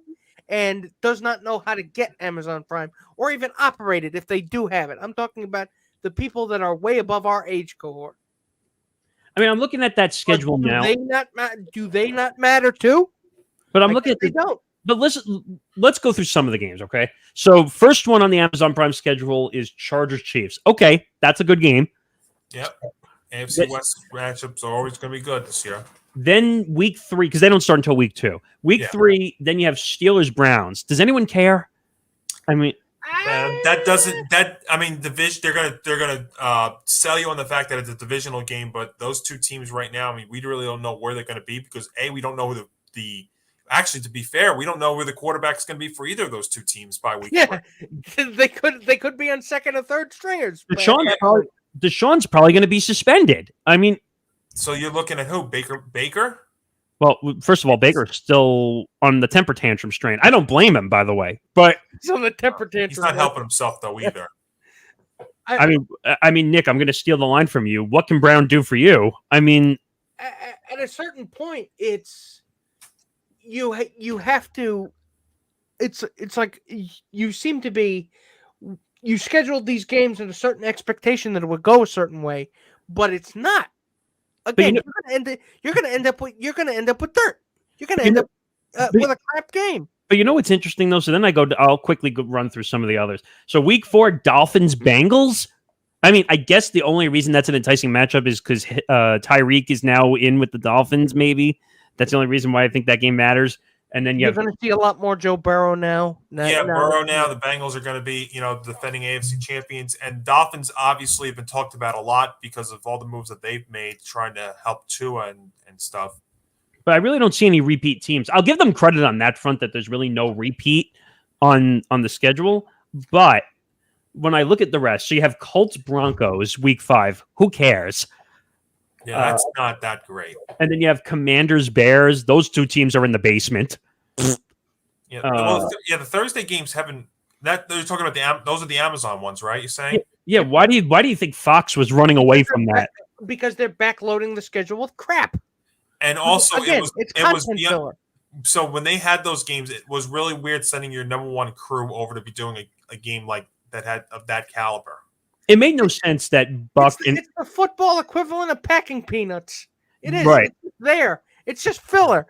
and does not know how to get Amazon Prime or even operate it if they do have it. I'm talking about the people that are way above our age cohort. I mean, I'm looking at that schedule now. Do they not matter too? But I'm looking at they don't. But let's go through some of the games, okay? So first one on the Amazon Prime schedule is Chargers-Chiefs. Okay, that's a good game. Yep. AFC West matchups are always going to be good this year. Then week 3, because they don't start until week 2. Week 3, then you have Steelers-Browns. Does anyone care? I mean, division. They're gonna sell you on the fact that it's a divisional game, but those two teams right now, I mean, we really don't know where they're going to be because we don't know who Actually, to be fair, we don't know where the quarterback's going to be for either of those two teams by week 4. they could be on second or third stringers. Deshaun's probably going to be suspended. I mean, so you're looking at who? Baker? Well, first of all, Baker's still on the temper tantrum strain. I don't blame him, by the way, but he's on the temper tantrum. He's not helping himself though either. I mean, Nick, I'm going to steal the line from you. What can Brown do for you? I mean, at a certain point, it's you have to. It's like you seem to be. You scheduled these games in a certain expectation that it would go a certain way, but it's not. Again, you're going to end up with dirt. You're going to end up with a crap game. But you know what's interesting though? So then I'll quickly run through some of the others. So week 4, Dolphins Bengals. I mean, I guess the only reason that's an enticing matchup is because Tyreek is now in with the Dolphins. Maybe that's the only reason why I think that game matters. And then you're going to see a lot more Joe Burrow now. Burrow now. The Bengals are going to be, defending AFC champions, and Dolphins obviously have been talked about a lot because of all the moves that they've made trying to help Tua and stuff. But I really don't see any repeat teams. I'll give them credit on that front that there's really no repeat on the schedule. But when I look at the rest, so you have Colts Broncos week 5. Who cares? Yeah, that's not that great. And then you have Commanders Bears. Those two teams are in the basement. Yeah, the Thursday games haven't. That they're talking about those are the Amazon ones, right? You're saying? Yeah. Why do you think Fox was running away from that? Because they're backloading the schedule with crap. And also, it's content filler. So when they had those games, it was really weird sending your number one crew over to be doing a game like that had of that caliber. It made no sense that Buck it's the football equivalent of packing peanuts. It is right it's there. It's just filler.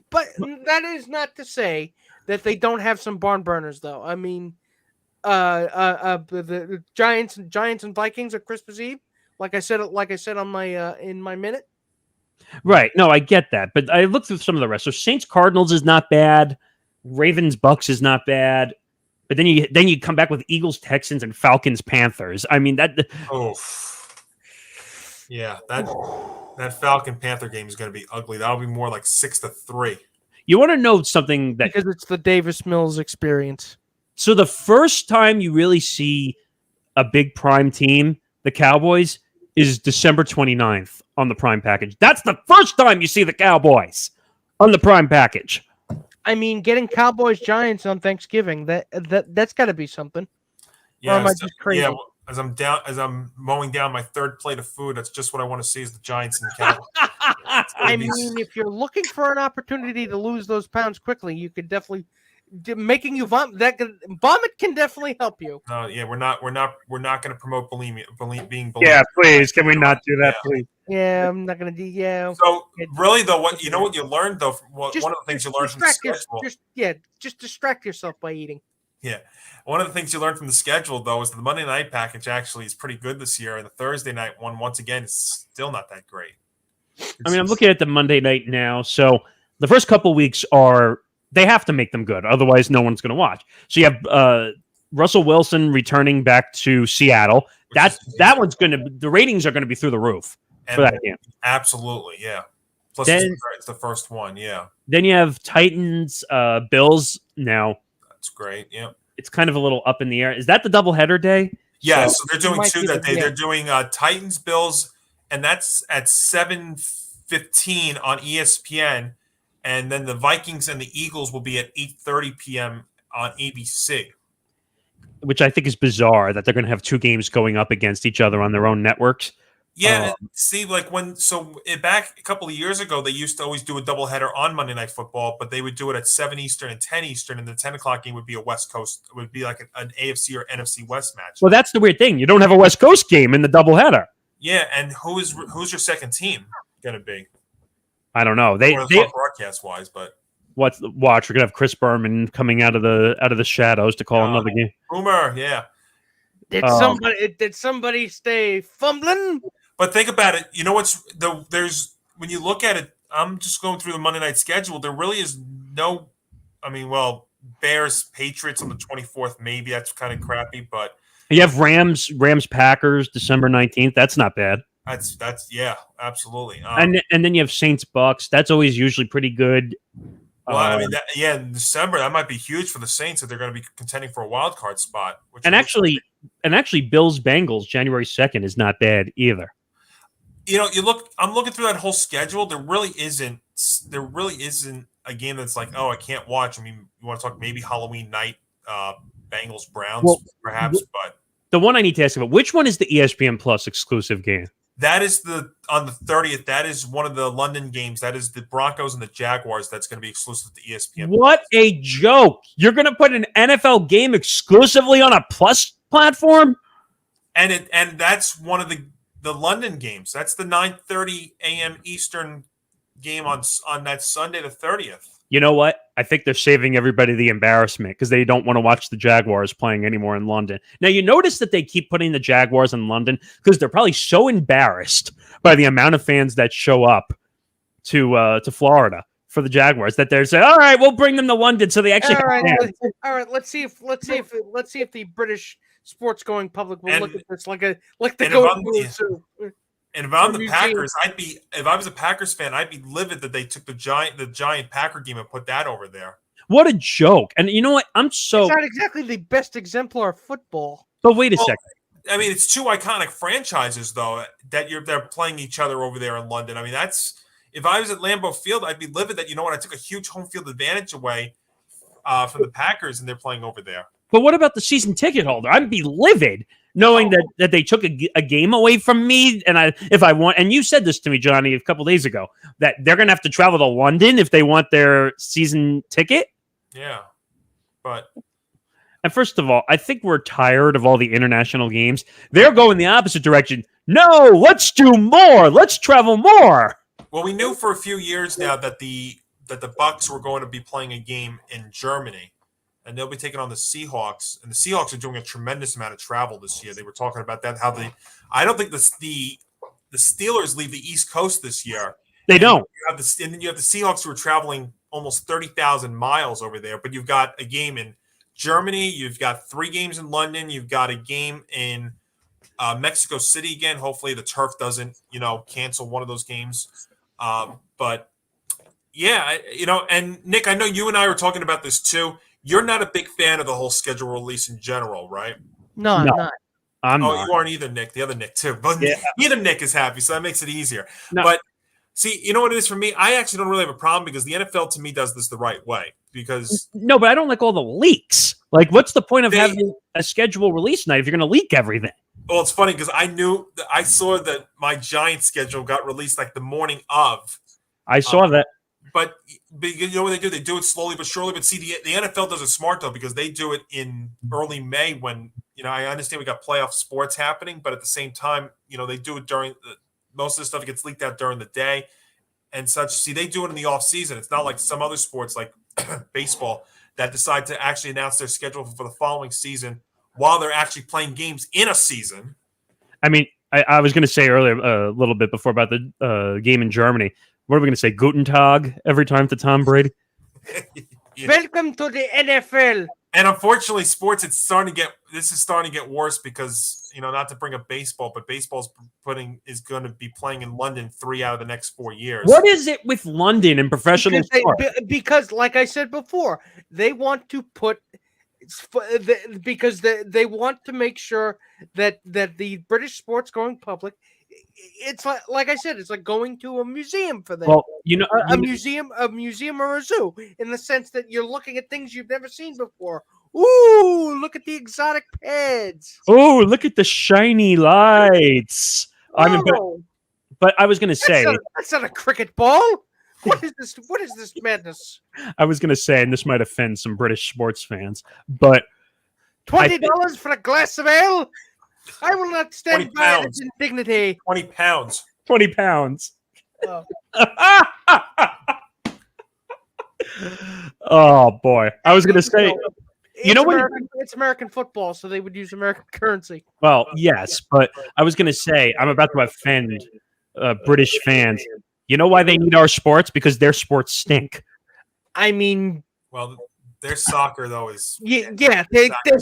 But that is not to say that they don't have some barn burners, though. I mean, the Giants and Vikings at Christmas Eve, like I said on my in my minute. Right. No, I get that, but I looked through some of the rest. So Saints Cardinals is not bad. Ravens Bucks is not bad. But then you come back with Eagles, Texans, and Falcons, Panthers. I mean that. Oh, yeah, that Falcon Panther game is going to be ugly. That'll be more like 6-3. You want to know something because it's the Davis Mills experience. So the first time you really see a big prime team, the Cowboys, is December 29th on the prime package. That's the first time you see the Cowboys on the prime package. I mean, getting Cowboys Giants on Thanksgiving, that's got to be something. Yeah, or am I just crazy? Yeah, as I'm mowing down my third plate of food, that's just what I want to see is the Giants and the Cowboys. I mean, if you're looking for an opportunity to lose those pounds quickly, you could definitely making you vomit. Vomit can definitely help you. Yeah, we're not going to promote bulimia, being bulimic. Yeah, please, can we not do that, please? Yeah, I'm not gonna do. Yeah. So really, though, what you learned though, one of the things you learned from the schedule. Just distract yourself by eating. Yeah, one of the things you learned from the schedule though is the Monday night package actually is pretty good this year, and the Thursday night one once again is still not that great. I mean, I'm looking at the Monday night now. So the first couple weeks they have to make them good. Otherwise, no one's going to watch. So you have Russell Wilson returning back to Seattle. That one's the ratings are going to be through the roof for that game. Absolutely, yeah. Plus, it's the first one, yeah. Then you have Titans, Bills. Now that's great. Yeah, it's kind of a little up in the air. Is that the doubleheader day? Yeah, so they're doing two that day. They're doing Titans, Bills, and that's at 7:15 on ESPN. And then the Vikings and the Eagles will be at 8:30 p.m. on ABC. Which I think is bizarre that they're going to have two games going up against each other on their own networks. Yeah, see, like back a couple of years ago, they used to always do a doubleheader on Monday Night Football, but they would do it at 7 Eastern and 10 Eastern, and the 10 o'clock game would be a West Coast. It would be like an AFC or NFC West match. Well, that's the weird thing. You don't have a West Coast game in the doubleheader. Yeah, and who's your second team going to be? I don't know. They broadcast wise, but watch. We're gonna have Chris Berman coming out of the shadows to call another game. Boomer, yeah. Did somebody stay fumbling? But think about it. You know when you look at it, I'm just going through the Monday night schedule. There really is no. I mean, well, Bears Patriots on the 24th. Maybe that's kind of crappy, but you have Rams Packers December 19th. That's not bad. That's yeah, absolutely. And then you have Saints Bucks. That's always usually pretty good. Well, I mean, in December that might be huge for the Saints if they're going to be contending for a wild card spot. Actually, Bills Bengals January 2nd is not bad either. I'm looking through that whole schedule. There really isn't a game that's like, oh, I can't watch. I mean, you want to talk maybe Halloween night, Bengals Browns, perhaps, but the one I need to ask about, which one is the ESPN Plus exclusive game? That is on the 30th. That is one of the London games. That is the Broncos and the Jaguars. That's going to be exclusive to ESPN. What a joke! You're going to put an NFL game exclusively on a Plus platform, and that's one of the London games. That's the 9:30 a.m. Eastern game on that Sunday the 30th. You know what? I think they're saving everybody the embarrassment because they don't want to watch the Jaguars playing anymore in London. Now, you notice that they keep putting the Jaguars in London because they're probably so embarrassed by the amount of fans that show up to Florida for the Jaguars that they're saying, "All right, we'll bring them to London," so they actually. All right. Let's see if the British sports going public will look at this like the Golden Zoo. And if I'm the Packers, if I was a Packers fan, I'd be livid that they took the giant Packer game and put that over there. What a joke! And you know what? It's not exactly the best exemplar of football. But wait a second. I mean, it's two iconic franchises though that they're playing each other over there in London. I mean, if I was at Lambeau Field, I'd be livid that I took a huge home field advantage away from the Packers and they're playing over there. But what about the season ticket holder? I'd be livid knowing that they took a game away from me, and if I want, and you said this to me, Johnny, a couple days ago, that they're going to have to travel to London if they want their season ticket. Yeah, but and first of all, I think we're tired of all the international games. They're going the opposite direction. No, let's do more. Let's travel more. Well, we knew for a few years now that the Bucks were going to be playing a game in Germany. And they'll be taking on the Seahawks, and the Seahawks are doing a tremendous amount of travel this year. They were talking about that. I don't think the Steelers leave the East Coast this year. They don't. And then you have the Seahawks who are traveling almost 30,000 miles over there. But you've got a game in Germany. You've got 3 games in London. You've got a game in Mexico City again. Hopefully the turf doesn't cancel one of those games. But yeah, and Nick, I know you and I were talking about this too. You're not a big fan of the whole schedule release in general, right? No, I'm No. not. I'm Oh, not. you aren't either, Nick. The other Nick too, but Yeah. neither Nick is happy, so that makes it easier. No. But see, you know what it is for me? I actually don't really have a problem because the NFL to me does this the right way. Because No, but I don't like all the leaks. Like, what's the point of They- having a schedule release night if you're going to leak everything? well, it's funny because I saw that my Giants schedule got released like the morning of. I saw that. But you know what they do? They do it slowly but surely. But see, the NFL does it smart though because they do it in early May when I understand we got playoff sports happening, but at the same time, they do it during most of the stuff gets leaked out during the day and such. See, they do it in the off season. It's not like some other sports like baseball that decide to actually announce their schedule for the following season while they're actually playing games in a season. I mean, I was going to say earlier a little bit before about the game in Germany. What are we going to say? Guten Tag every time to Tom Brady? Yeah. Welcome to the NFL. And unfortunately, sports is starting to get worse because not to bring up baseball, but baseball's is going to be playing in London 3 out of the next 4 years. What is it with London and professional sports? Because, like I said before, they want to put because they want to make sure that the British sports going public. It's like I said, it's like going to a museum for them. Well, a museum or a zoo, in the sense that you're looking at things you've never seen before. Ooh, look at the exotic pets. Oh, look at the shiny lights. Whoa, But I was going to say, that's not a cricket ball. What is this? What is this madness? I was going to say, and this might offend some British sports fans, but $20 for a glass of ale? I will not stand 20 by pounds. its indignity. 20 pounds. 20 pounds. Oh. Oh boy, I was going to say, It's American football, so they would use American currency. well, yes, but I was going to say, I'm about to offend British fans. You know why they need our sports? Because their sports stink. I mean, Well, their soccer though is yeah.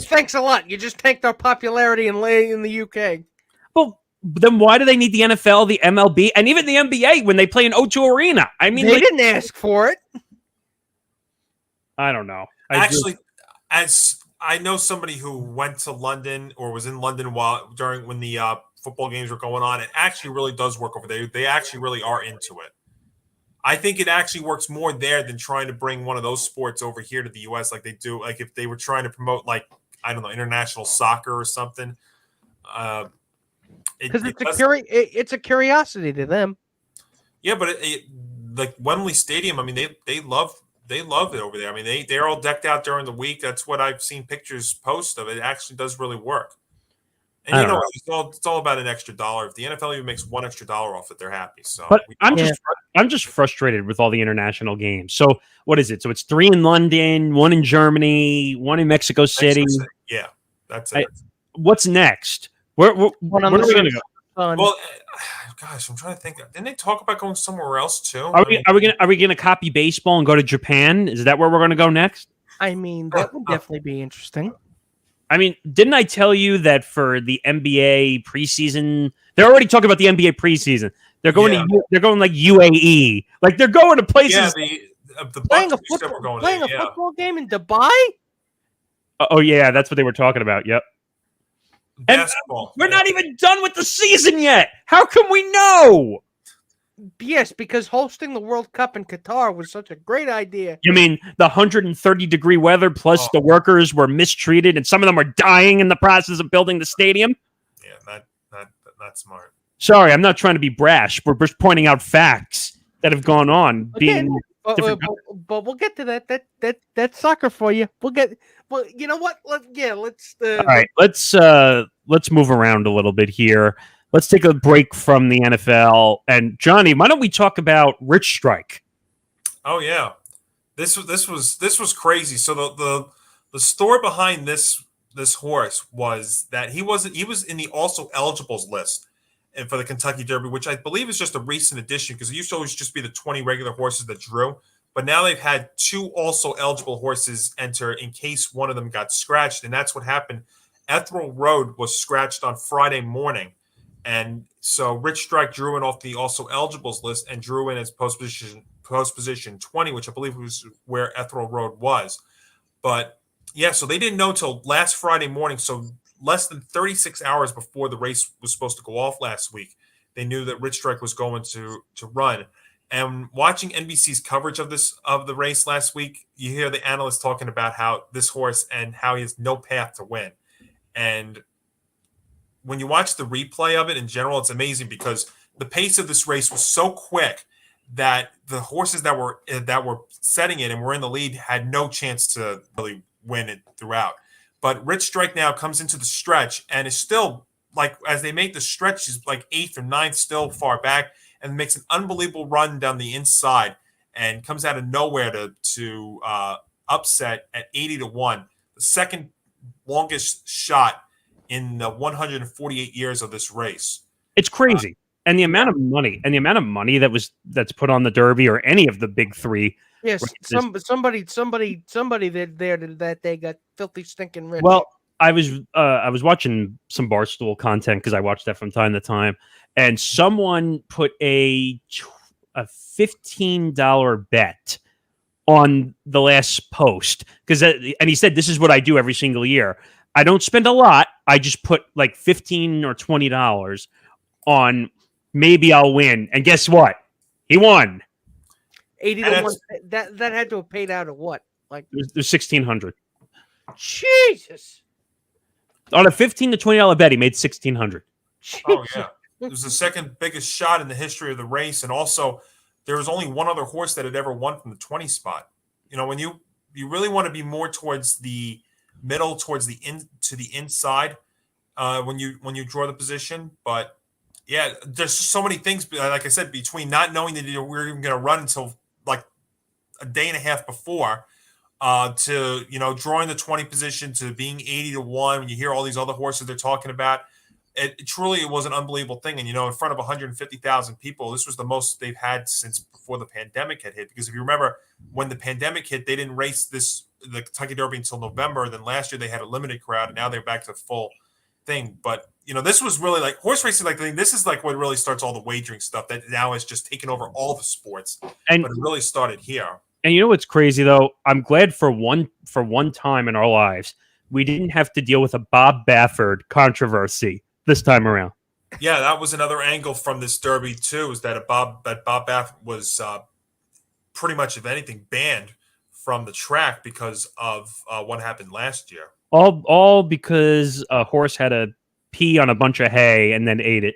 Thanks a lot. You just tanked our popularity in the UK. Well, then why do they need the NFL, the MLB, and even the NBA when they play in O2 Arena? I mean, They didn't ask for it. I don't know. actually, as I know somebody who went to London or was in London when the football games were going on. It actually really does work over there. They actually really are into it. I think it actually works more there than trying to bring one of those sports over here to the U.S. like they do. Like if they were trying to promote, like, I don't know, international soccer or something. Because it's a curiosity to them. Yeah, but like Wembley Stadium, I mean, they love it over there. I mean, they're all decked out during the week. That's what I've seen pictures post of. It actually does really work. And it's all about an extra dollar. If the NFL even makes $1 extra off it, they're happy. So, but I'm just frustrated with all the international games. So what is it? So it's 3 in London, 1 in Germany, 1 in Mexico City. Yeah, that's it. What's next? Where are we going to go? Well, gosh, I'm trying to think. Didn't they talk about going somewhere else too? Are we going to copy baseball and go to Japan? Is that where we're going to go next? I mean, that would definitely be interesting. I mean, didn't I tell you that for the NBA preseason, they're already talking about the NBA preseason. They're going they're going like UAE, like they're going to places. Yeah, the playing a football game in Dubai. Oh yeah, that's what they were talking about. Yep. Basketball. We're not even done with the season yet. How can we know? Yes, because hosting the World Cup in Qatar was such a great idea. You mean the 130-degree weather plus the workers were mistreated and some of them are dying in the process of building the stadium? Yeah, not smart. Sorry, I'm not trying to be brash. We're just pointing out facts that have gone on. But we'll get to that. That's soccer for you. Well, you know what? Let's. All right, let's move around a little bit here. Let's take a break from the NFL. And Johnny, why don't we talk about Rich Strike? Oh yeah, this was crazy. So the story behind this horse was that he was in the also eligibles list and for the Kentucky Derby, which I believe is just a recent addition because it used to always just be the 20 regular horses that drew. But now they've had 2 also eligible horses enter in case one of them got scratched. And that's what happened. Ethel Road was scratched on Friday morning. And so Rich Strike drew in off the also eligibles list and drew in as post position 20, which I believe was where Ethel Road was. But yeah, so they didn't know till last Friday morning. So less than 36 hours before the race was supposed to go off last week, they knew that Rich Strike was going to run. And watching NBC's coverage of the race last week, you hear the analysts talking about how this horse and how he has no path to win. And when you watch the replay of it in general, it's amazing because the pace of this race was so quick that the horses that were setting it and were in the lead had no chance to really win it throughout. But Rich Strike now comes into the stretch and is still, like, as they make the stretch, he's like 8th or 9th, still far back, and makes an unbelievable run down the inside and comes out of nowhere to upset at 80-1, the second longest shot in the 148 years of this race. It's crazy. And the amount of money that's put on the Derby or any of the big three. Yes, somebody that they got filthy stinking rich. Well, I was watching some Barstool content because I watch that from time to time, and someone put a $15 bet on the last post and he said, "This is what I do every single year. I don't spend a lot. I just put like $15 or $20 on maybe I'll win." And guess what? He won. 80-1. That had to have paid out at what? Like there's $1,600. Jesus. On a $15 to $20 bet, he made $1,600. Oh yeah, it was the second biggest shot in the history of the race, and also there was only one other horse that had ever won from the 20 spot. You know, when you really want to be more towards the middle, towards the inside, when you draw the position, but yeah, there's so many things. Like I said, between not knowing that we were even going to run until like a day and a half before, to drawing the 20 position, to being 80-1. When you hear all these other horses they're talking about, it truly was an unbelievable thing. And in front of 150,000 people, this was the most they've had since before the pandemic had hit. Because if you remember, when the pandemic hit, they didn't race the Kentucky Derby until November. Then last year they had a limited crowd, and now they're back to full thing. But this was really like horse racing. Like this is like what really starts all the wagering stuff that now has just taken over all the sports. But it really started here. And you know what's crazy though? I'm glad for one time in our lives we didn't have to deal with a Bob Baffert controversy this time around. Yeah, that was another angle from this Derby too. Is that Bob Baffert was pretty much, if anything, banned from the track because of what happened last year. All because a horse had a pee on a bunch of hay and then ate it.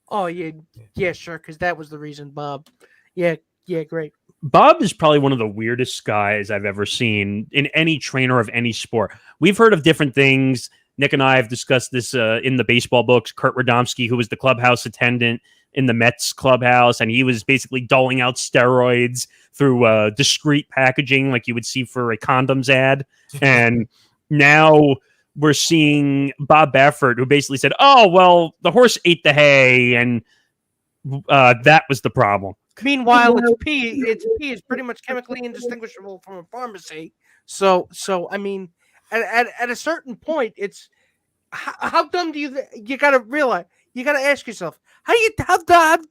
Oh yeah, sure, because that was the reason, Bob. Yeah, great. Bob is probably one of the weirdest guys I've ever seen in any trainer of any sport. We've heard of different things. Nick and I have discussed this in the baseball books. Kurt Radomski, who was the clubhouse attendant in the Mets clubhouse, and he was basically doling out steroids through discreet packaging like you would see for a condoms ad. And now we're seeing Bob Baffert, who basically said, "Oh, well, the horse ate the hay, and that was the problem." Meanwhile, its pee is pretty much chemically indistinguishable from a pharmacy. So I mean, at a certain point, it's how dumb do you got to realize? You got to ask yourself, how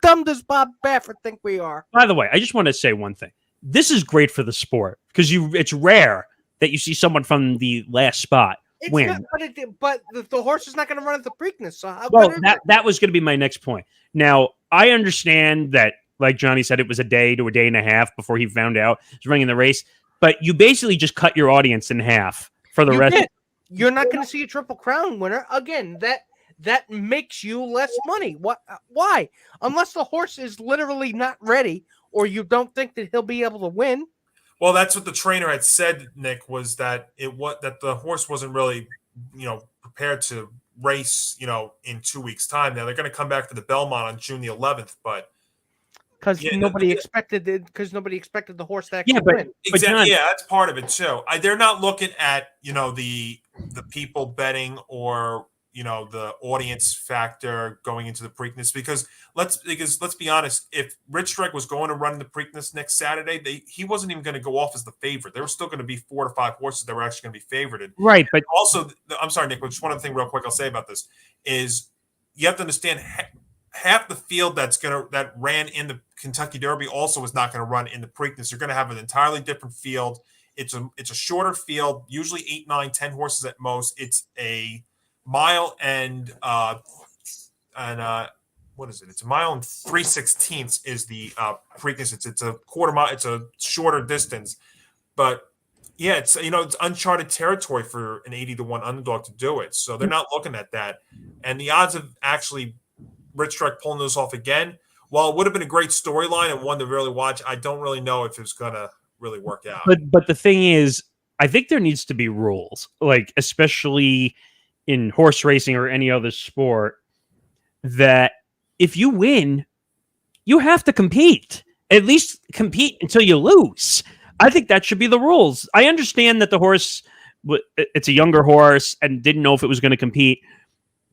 dumb does Bob Baffert think we are? By the way, I just want to say one thing. This is great for the sport because it's rare that you see someone from the last spot win. But the horse is not going to run at the Preakness. So that was going to be my next point. Now, I understand that, like Johnny said, it was a day to a day and a half before he found out he was running the race. But you basically just cut your audience in half for the rest. You're not going to see a Triple Crown winner again. That makes you less money. What? Why? Unless the horse is literally not ready, or you don't think that he'll be able to win. Well, that's what the trainer had said, Nick, was that that the horse wasn't really, prepared to race, in 2 weeks' time. Now they're going to come back to the Belmont on June the 11th, but because nobody expected the horse to actually win. Win. Exactly. Yeah, that's part of it too. They're not looking at the people betting or the audience factor going into the Preakness because let's be honest, if Rich Strike was going to run the Preakness next Saturday, he wasn't even going to go off as the favorite. There were still going to be 4 to 5 horses that were actually going to be favorited. Right, but also, I'm sorry, Nick, but just one other thing real quick I'll say about this is you have to understand half the field that ran in the Kentucky Derby also is not going to run in the Preakness. You're going to have an entirely different field It's a shorter field, usually 8, 9, 10 horses at most. It's a mile and what is it? It's a mile and 3/16 is the Preakness. It's a quarter mile. It's a shorter distance, but yeah, it's it's uncharted territory for an 80-1 underdog to do it. So they're not looking at that, and the odds of actually Rich Strike pulling those off again, while it would have been a great storyline and one to really watch, I don't really know if it's gonna really work out. But the thing is, I think there needs to be rules, like especially in horse racing or any other sport, that if you win, you have to compete. At least compete until you lose. I think that should be the rules. I understand that the horse, it's a younger horse and didn't know if it was going to compete,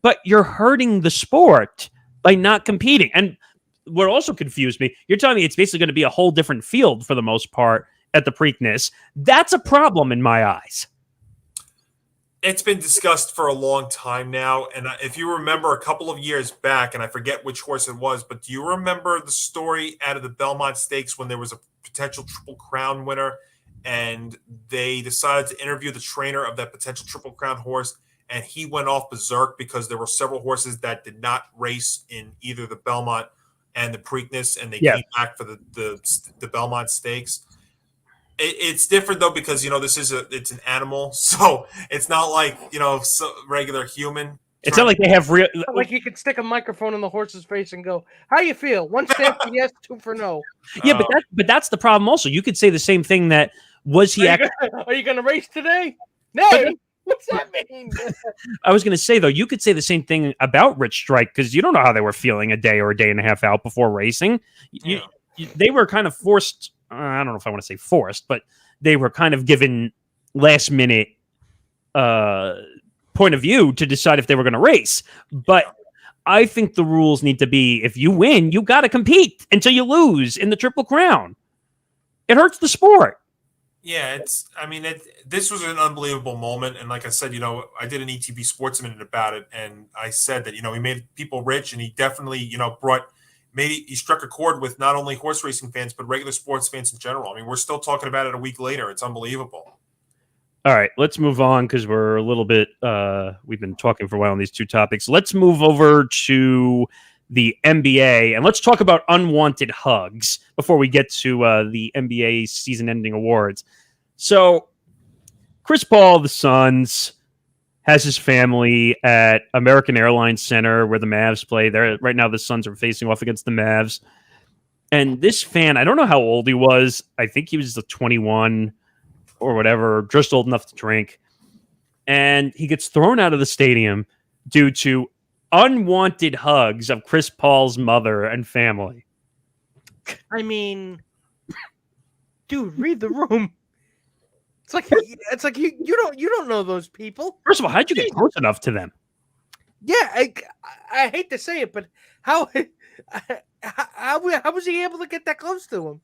but you're hurting the sport by not competing. And what also confused me, you're telling me it's basically going to be a whole different field for the most part at the Preakness. That's a problem in my eyes. It's been discussed for a long time now, and if you remember a couple of years back, and I forget which horse it was, but do you remember the story out of the Belmont Stakes when there was a potential Triple Crown winner, and they decided to interview the trainer of that potential Triple Crown horse, and he went off berserk because there were several horses that did not race in either the Belmont and the Preakness, and they came back for the Belmont Stakes. It's different though because it's an animal, so it's not like regular human. It's not like they have real. Like you could stick a microphone in the horse's face and go, "How you feel? 1 stamp for yes, 2 for no." Yeah, but that's the problem. Also, you could say the same thing. That was he? Are you going to race today? No. What's that mean? I was going to say though, you could say the same thing about Rich Strike because you don't know how they were feeling a day or a day and a half out before racing. They were kind of forced. I don't know if I want to say forced, but they were kind of given last minute point of view to decide if they were going to race. But I think the rules need to be, if you win, you got to compete until you lose in the Triple Crown. It hurts the sport. Yeah, this was an unbelievable moment. And like I said, I did an ETB Sports Minute about it. And I said that, he made people rich and he definitely, he struck a chord with not only horse racing fans, but regular sports fans in general. I mean, we're still talking about it a week later. It's unbelievable. All right, let's move on because we're a little bit, we've been talking for a while on these two topics. Let's move over to the NBA and let's talk about unwanted hugs before we get to the NBA season-ending awards. So, Chris Paul, the Suns, has his family at American Airlines Center where the Mavs play. There right now, the Suns are facing off against the Mavs. And this fan, I don't know how old he was. I think he was 21 or whatever, just old enough to drink. And he gets thrown out of the stadium due to unwanted hugs of Chris Paul's mother and family. I mean, dude, read the room. It's like you don't know those people. First of all, how'd you get close enough to them? Yeah, I hate to say it, but how was he able to get that close to him?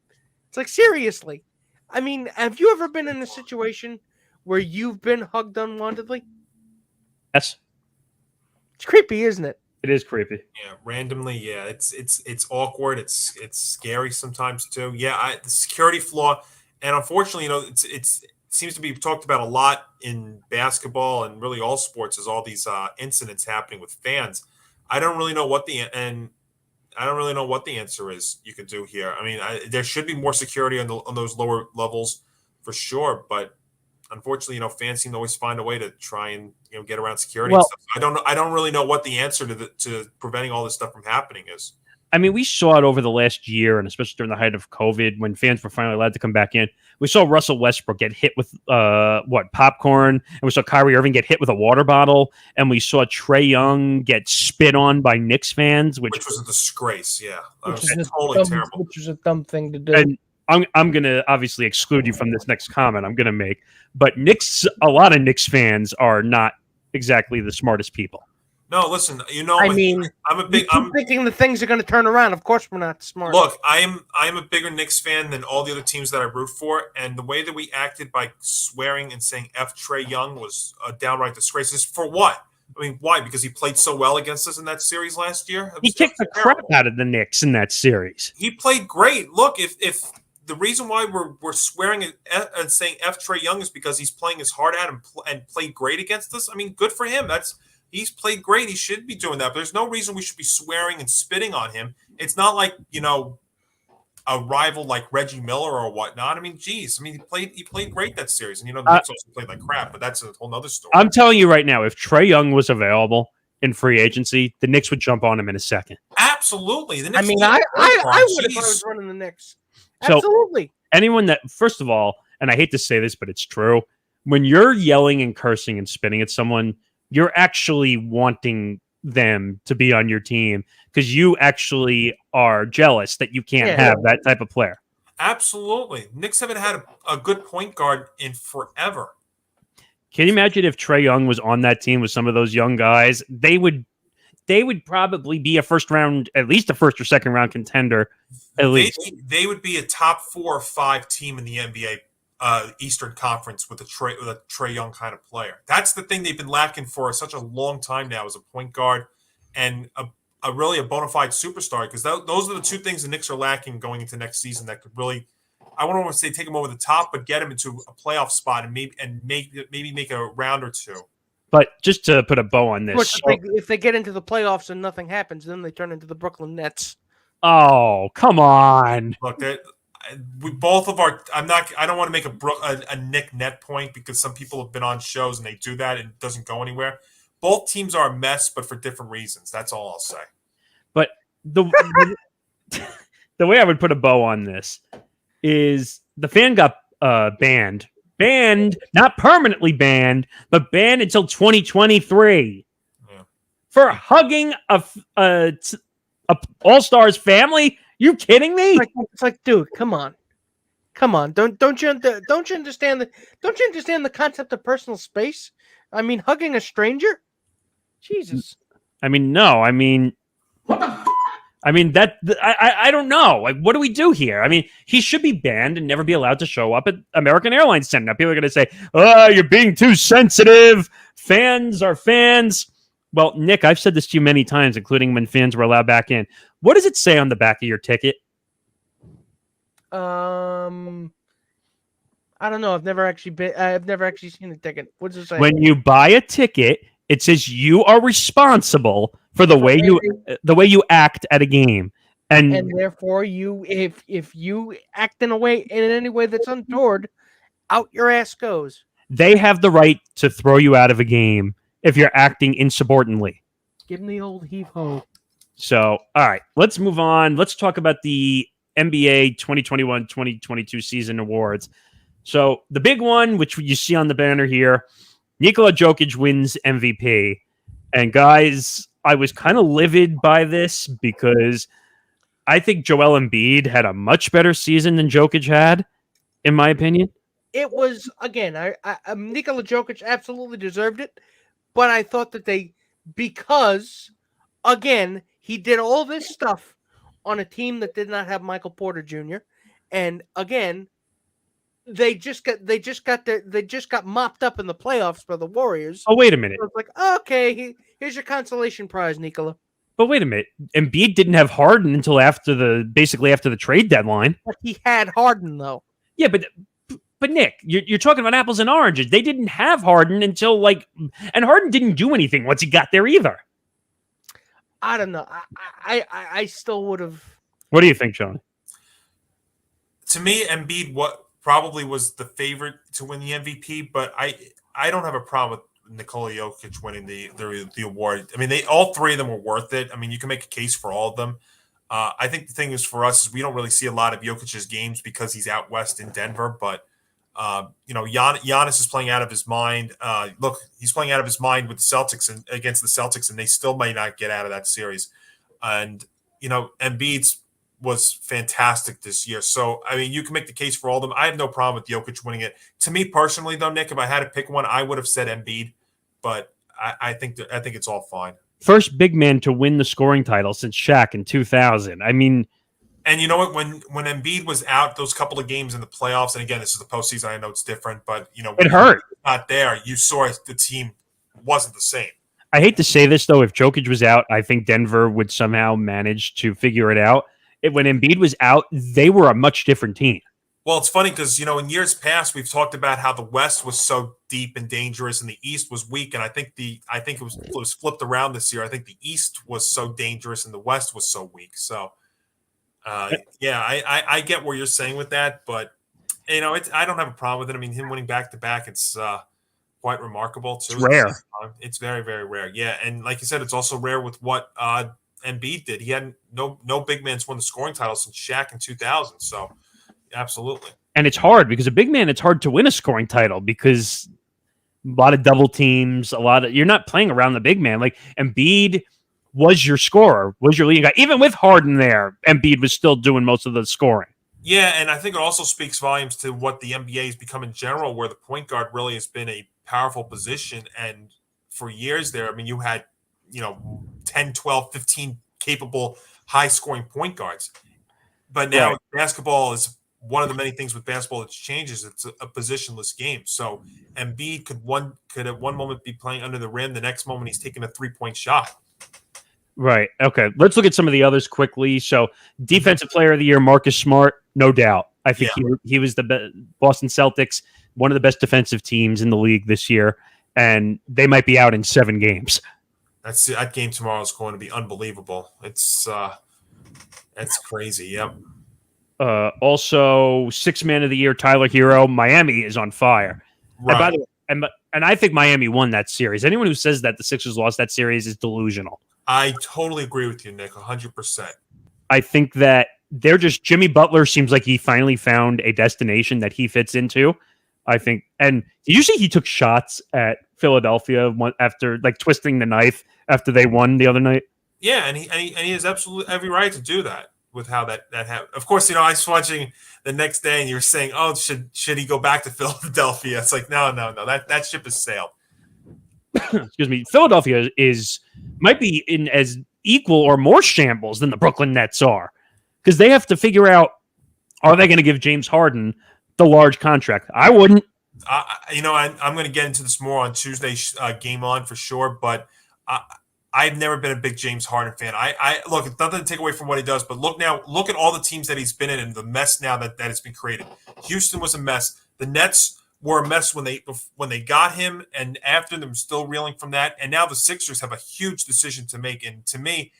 It's like, seriously. I mean, have you ever been in a situation where you've been hugged unwantedly? Yes. It's creepy, isn't it? It is creepy. Yeah, randomly. Yeah, it's awkward. It's scary sometimes too. Yeah, the security flaw, and unfortunately, it seems to be talked about a lot in basketball and really all sports. Is all these incidents happening with fans. I don't really know what the answer is you could do here. I mean, there should be more security on those lower levels for sure, but unfortunately, fans seem to always find a way to try and get around security. Well, and stuff. I don't really know what the answer to preventing all this stuff from happening is. I mean, we saw it over the last year, and especially during the height of COVID, when fans were finally allowed to come back in. We saw Russell Westbrook get hit with popcorn, and we saw Kyrie Irving get hit with a water bottle, and we saw Trae Young get spit on by Knicks fans, which was a disgrace. Yeah, which is totally terrible. Which is a dumb thing to do. And I'm going to obviously exclude you from this next comment I'm going to make, but a lot of Knicks fans are not exactly the smartest people. No, listen, I'm thinking the things are going to turn around. Of course, we're not smart. Look, I am a bigger Knicks fan than all the other teams that I root for, and the way that we acted by swearing and saying F Trae Young was a downright disgrace. This for what? I mean, why? Because he played so well against us in that series last year? He kicked the crap out of the Knicks in that series. He played great. Look, if the reason why we're swearing and saying F Trae Young is because he's playing his heart out and played great against us. I mean, good for him. He's played great. He should be doing that. But there's no reason we should be swearing and spitting on him. It's not like, a rival like Reggie Miller or whatnot. I mean, geez. I mean, he played great that series. And, the Knicks also played like crap, but that's a whole nother story. I'm telling you right now, if Trae Young was available in free agency, the Knicks would jump on him in a second. Absolutely. I mean, I would if I was running the Knicks. Absolutely. So anyone that, first of all, and I hate to say this, but it's true, when you're yelling and cursing and spitting at someone, you're actually wanting them to be on your team because you actually are jealous that you can't have that type of player. Absolutely. Knicks haven't had a good point guard in forever. Can you imagine if Trae Young was on that team with some of those young guys? They would probably be at least a first or second round contender. At least they would be a top 4 or 5 team in the NBA Eastern Conference with a Trae Young kind of player. That's the thing they've been lacking for such a long time now, as a point guard and a really a bona fide superstar. Because those are the two things the Knicks are lacking going into next season that could really, I wouldn't want to say take them over the top, but get them into a playoff spot and maybe make a round or two. But just to put a bow on this, if they get into the playoffs and nothing happens, then they turn into the Brooklyn Nets. Oh, come on! Look, we both of our. I don't want to make a Nick net point because some people have been on shows and they do that and it doesn't go anywhere. Both teams are a mess, but for different reasons. That's all I'll say. But the way I would put a bow on this is the fan got banned, not permanently banned, but banned until 2023 for hugging a All-Stars family. You kidding me? It's like, dude, come on. Don't you understand the concept of personal space? I mean, hugging a stranger. Jesus. I mean, no. I mean, what the? I mean that. I don't know. Like, what do we do here? I mean, he should be banned and never be allowed to show up at American Airlines Center. Now, people are going to say, "Oh, you're being too sensitive. Fans are fans." Well, Nick, I've said this to you many times, including when fans were allowed back in. What does it say on the back of your ticket? I don't know. I've never actually seen the ticket. What does it say? When you buy a ticket, it says you are responsible for the way you act at a game, and therefore if you act in any way that's untoward, out your ass goes. They have the right to throw you out of a game if you're acting insubordinately. Give them the old heave-ho. So, all right, let's move on. Let's talk about the NBA 2021-2022 season awards. So, the big one, which you see on the banner here, Nicola Jokage wins MVP. And guys, I was kind of livid by this because I think Joel Embiid had a much better season than Jokage had, in my opinion. It was, again, Nicola Jokage absolutely deserved it. But I thought that because, again, he did all this stuff on a team that did not have Michael Porter Jr. And again, they just got mopped up in the playoffs by the Warriors. Oh, wait a minute. So it's like, okay, here's your consolation prize, Nicola. But wait a minute. Embiid didn't have Harden until basically after the trade deadline. But he had Harden, though. Yeah, but Nick, you're talking about apples and oranges. They didn't have Harden until and Harden didn't do anything once he got there either. I don't know. I still would have. What do you think, Sean? To me, Embiid probably was the favorite to win the MVP, but I don't have a problem with Nikola Jokic winning the award. I mean, all three of them were worth it. I mean, you can make a case for all of them. I think the thing is for us is we don't really see a lot of Jokic's games because he's out west in Denver, but Giannis is playing out of his mind. Look, he's playing out of his mind with the Celtics and against the Celtics, and they still may not get out of that series. And Embiid's was fantastic this year. So I mean, you can make the case for all of them. I have no problem with Jokic winning it. To me personally, though, Nick, if I had to pick one, I would have said Embiid, but I think it's all fine. First big man to win the scoring title since Shaq in 2000. I mean. And you know what? When Embiid was out those couple of games in the playoffs, and again, this is the postseason. I know it's different, but it hurt. Not there. You saw the team wasn't the same. I hate to say this though. If Jokic was out, I think Denver would somehow manage to figure it out. When Embiid was out, they were a much different team. Well, it's funny because, in years past, we've talked about how the West was so deep and dangerous and the East was weak. And I think it was flipped around this year. I think the East was so dangerous and the West was so weak. So, I get what you're saying with that. But, I don't have a problem with it. I mean, him winning back-to-back, it's quite remarkable, too. It's rare. It's very, very rare. Yeah, and like you said, it's also rare with what Embiid did. He had no big man's won the scoring title since Shaq in 2000. So, absolutely. And it's hard because a big man, it's hard to win a scoring title because a lot of double teams, you're not playing around the big man. Like Embiid was your scorer, was your leading guy. Even with Harden there, Embiid was still doing most of the scoring. Yeah, and I think it also speaks volumes to what the NBA has become in general, where the point guard really has been a powerful position. And for years there, I mean, you had, 10, 12, 15 capable high-scoring point guards. But now basketball is one of the many things with basketball that changes. It's a positionless game. So Embiid could at one moment be playing under the rim. The next moment he's taking a 3-point shot. Right. Okay. Let's look at some of the others quickly. So defensive player of the year, Marcus Smart, no doubt. I think he was the Boston Celtics, one of the best defensive teams in the league this year. And they might be out in 7 games. That game tomorrow is going to be unbelievable. It's crazy. Yep. Also, 6th man of the year, Tyler Hero. Miami is on fire. Right. And by the way, and I think Miami won that series. Anyone who says that the Sixers lost that series is delusional. I totally agree with you, Nick, 100%. I think that they're just Jimmy Butler seems like he finally found a destination that he fits into. I think, and did you see he took shots at Philadelphia after like twisting the knife after they won the other night? Yeah, and he has absolutely every right to do that with how that happened. Of course, I was watching the next day, and you were saying, "Oh, should he go back to Philadelphia?" It's like, no, that ship has sailed. Excuse me. Philadelphia might be in as equal or more shambles than the Brooklyn Nets are, because they have to figure out, are they going to give James Harden the large contract? I wouldn't. I'm going to get into this more on Tuesday's Game On for sure, but I've never been a big James Harden fan. I look, it's nothing to take away from what he does, but look at all the teams that he's been in and the mess now that has been created. Houston was a mess. The Nets were a mess when they got him, and after them still reeling from that. And now the Sixers have a huge decision to make. And to me,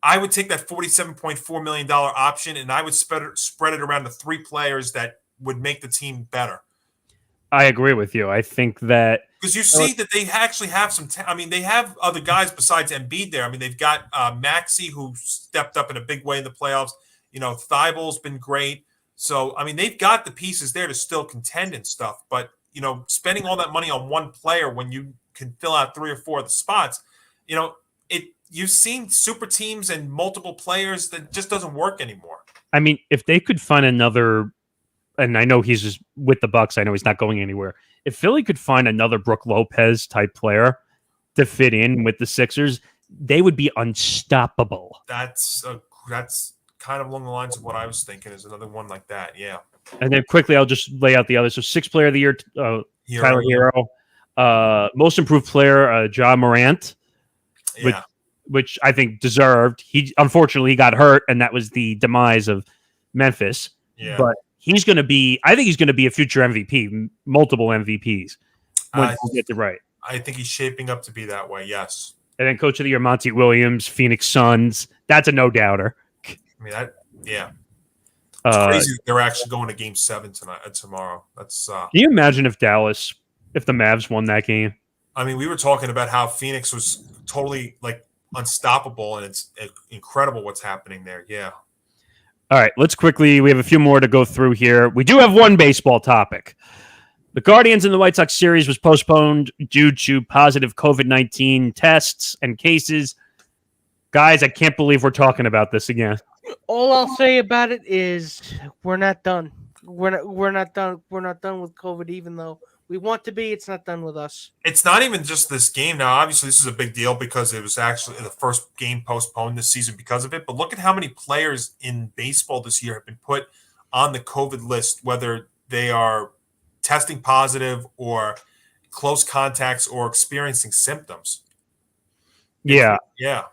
I would take that $47.4 million option, and I would spread it around the 3 players that would make the team better. I agree with you. I think that because you see that they actually have some. They have other guys besides Embiid there. I mean, they've got Maxey, who stepped up in a big way in the playoffs. Thybulle's been great. So, they've got the pieces there to still contend and stuff. But, spending all that money on one player when you can fill out 3 or 4 of the spots, you've seen super teams and multiple players that just doesn't work anymore. I mean, if they could find another, and I know he's just with the Bucks, I know he's not going anywhere. If Philly could find another Brook Lopez type player to fit in with the Sixers, they would be unstoppable. That's kind of along the lines of what I was thinking is another one like that. Yeah. And then quickly, I'll just lay out the others. So 6th player of the year, Tyler Hero. Most improved player, Ja Morant, which I think deserved. He unfortunately got hurt, and that was the demise of Memphis. Yeah. But I think he's going to be a future MVP, multiple MVPs when he gets it right. I think he's shaping up to be that way, yes. And then coach of the year, Monty Williams, Phoenix Suns. That's a no-doubter. Yeah. It's crazy that they're actually going to Game 7 tomorrow. That's. Can you imagine if the Mavs won that game? We were talking about how Phoenix was totally unstoppable, and it's incredible what's happening there. Yeah. All right, we have a few more to go through here. We do have one baseball topic. The Guardians and the White Sox series was postponed due to positive COVID-19 tests and cases. Guys, I can't believe we're talking about this again. All I'll say about it is we're not done. We're not done. We're not done with COVID, even though we want to be. It's not done with us. It's not even just this game. Now, obviously, this is a big deal because it was actually the first game postponed this season because of it. But look at how many players in baseball this year have been put on the COVID list, whether they are testing positive or close contacts or experiencing symptoms. Yeah. Yeah.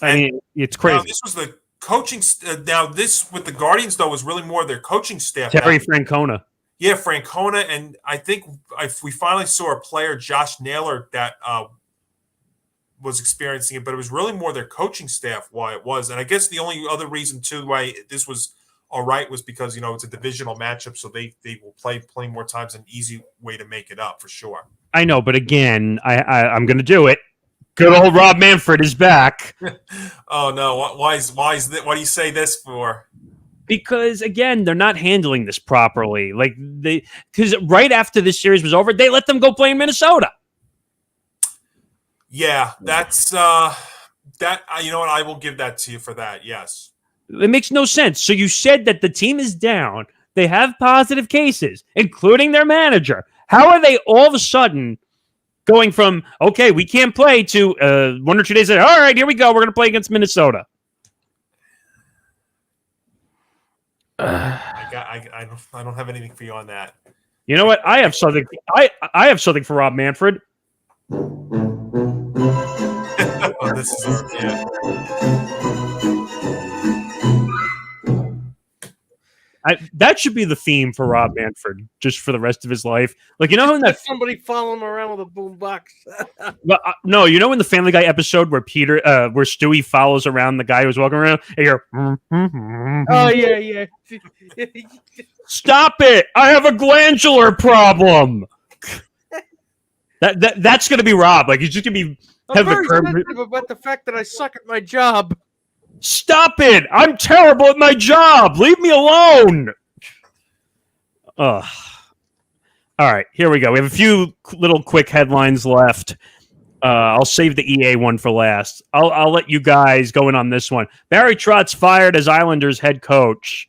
It's crazy. This was coaching. Now, this with the Guardians though was really more their coaching staff. Terry Francona. Yeah, Francona, and I think if we finally saw a player, Josh Naylor, that was experiencing it, but it was really more their coaching staff why it was. And I guess the only other reason too why this was all right was because it's a divisional matchup, so they will play more times, an easy way to make it up for sure. I know, but again, I'm going to do it. Good old Rob Manfred is back. Oh no! Why do you say this for? Because again, they're not handling this properly. Because right after this series was over, they let them go play in Minnesota. Yeah, that's that. You know what? I will give that to you for that. Yes. It makes no sense. So you said that the team is down. They have positive cases, including their manager. How are they all of a sudden going from, okay, we can't play to 1 or 2 days later, all right, here we go. We're going to play against Minnesota. I don't have anything for you on that. You know what? I have something. I have something for Rob Manfred. Oh, this is yeah. That should be the theme for Rob Manfred, just for the rest of his life. Like, in that somebody following him around with a boombox. No, in the Family Guy episode where where Stewie follows around the guy who's walking around, and you're, oh yeah. Stop it! I have a glandular problem. That's gonna be Rob. Like, he's just gonna be I'm very sensitive about the fact that I suck at my job. Stop it! I'm terrible at my job. Leave me alone. Ugh. All right, here we go. We have a few little quick headlines left. I'll save the EA one for last. I'll let you guys go in on this one. Barry Trotz fired as Islanders head coach.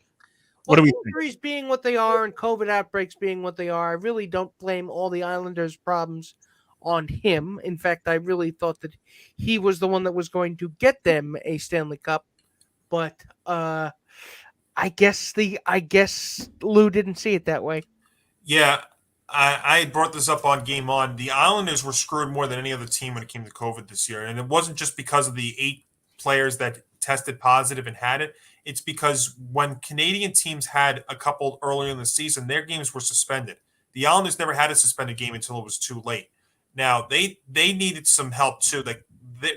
What do we think? Injuries being what they are and COVID outbreaks being what they are, I really don't blame all the Islanders' problems on him. In fact, I really thought that he was the one that was going to get them a Stanley Cup, but I guess Lou didn't see it that way. Yeah, I brought this up on Game On. The Islanders were screwed more than any other team when it came to COVID this year, and it wasn't just because of the 8 players that tested positive and had it. It's because when Canadian teams had a couple earlier in the season, their games were suspended. The Islanders never had a suspended game until it was too late. Now, they needed some help, too. Like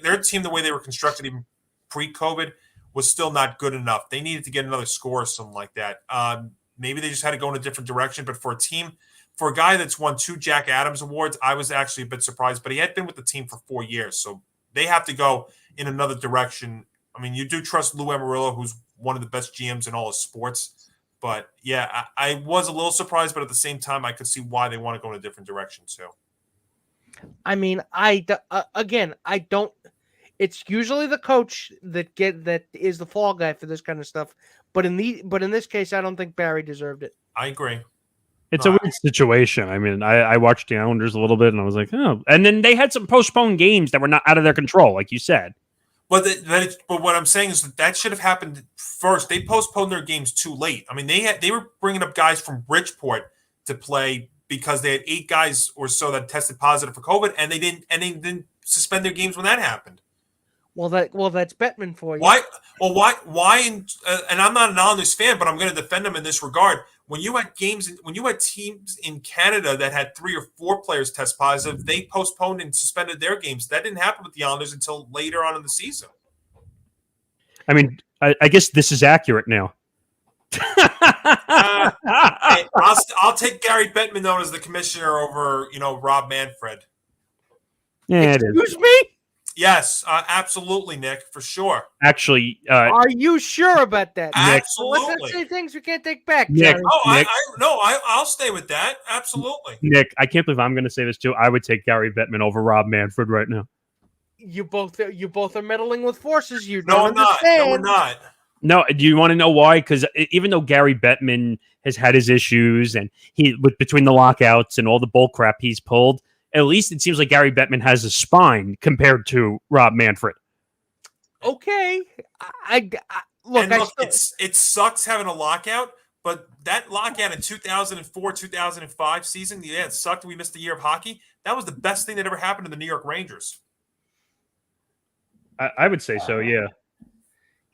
their team, the way they were constructed even pre-COVID, was still not good enough. They needed to get another score or something like that. Maybe they just had to go in a different direction. But for a guy that's won 2 Jack Adams awards, I was actually a bit surprised. But he had been with the team for 4 years. So they have to go in another direction. I mean, you do trust Lou Amarillo, who's one of the best GMs in all of sports. But, yeah, I was a little surprised. But at the same time, I could see why they want to go in a different direction, too. I mean, I don't. It's usually the coach that is the fall guy for this kind of stuff. But in this case, I don't think Barry deserved it. I agree. It's a weird situation. I mean, I watched the Islanders a little bit, and I was like, oh. And then they had some postponed games that were not out of their control, like you said. But what I'm saying is that should have happened first. They postponed their games too late. I mean, they were bringing up guys from Bridgeport to play because they had 8 guys or so that tested positive for COVID, and they didn't suspend their games when that happened. Well, that's Bettman for you. Why? Well, why? And I'm not an Islanders fan, but I'm going to defend them in this regard. When you had teams in Canada that had 3 or 4 players test positive, they postponed and suspended their games. That didn't happen with the Islanders until later on in the season. I mean, I guess this is accurate now. Hey, I'll take Gary Bettman though as the commissioner over Rob Manfred. Yeah, Excuse me? Yes, absolutely, Nick, for sure. Actually, are you sure about that? Absolutely. Let's say things we can't take back. Nick, Jerry. Nick, I'll stay with that. Absolutely. Nick, I can't believe I'm going to say this too. I would take Gary Bettman over Rob Manfred right now. You both are meddling with forces. You No, don't I'm not. understand. No, we're not. No, do you want to know why? Because even though Gary Bettman has had his issues and between the lockouts and all the bull crap he's pulled, at least it seems like Gary Bettman has a spine compared to Rob Manfred. Okay, look. It sucks having a lockout, but that lockout in 2004-2005 season, yeah, it sucked. We missed a year of hockey. That was the best thing that ever happened to the New York Rangers. I would say so, yeah.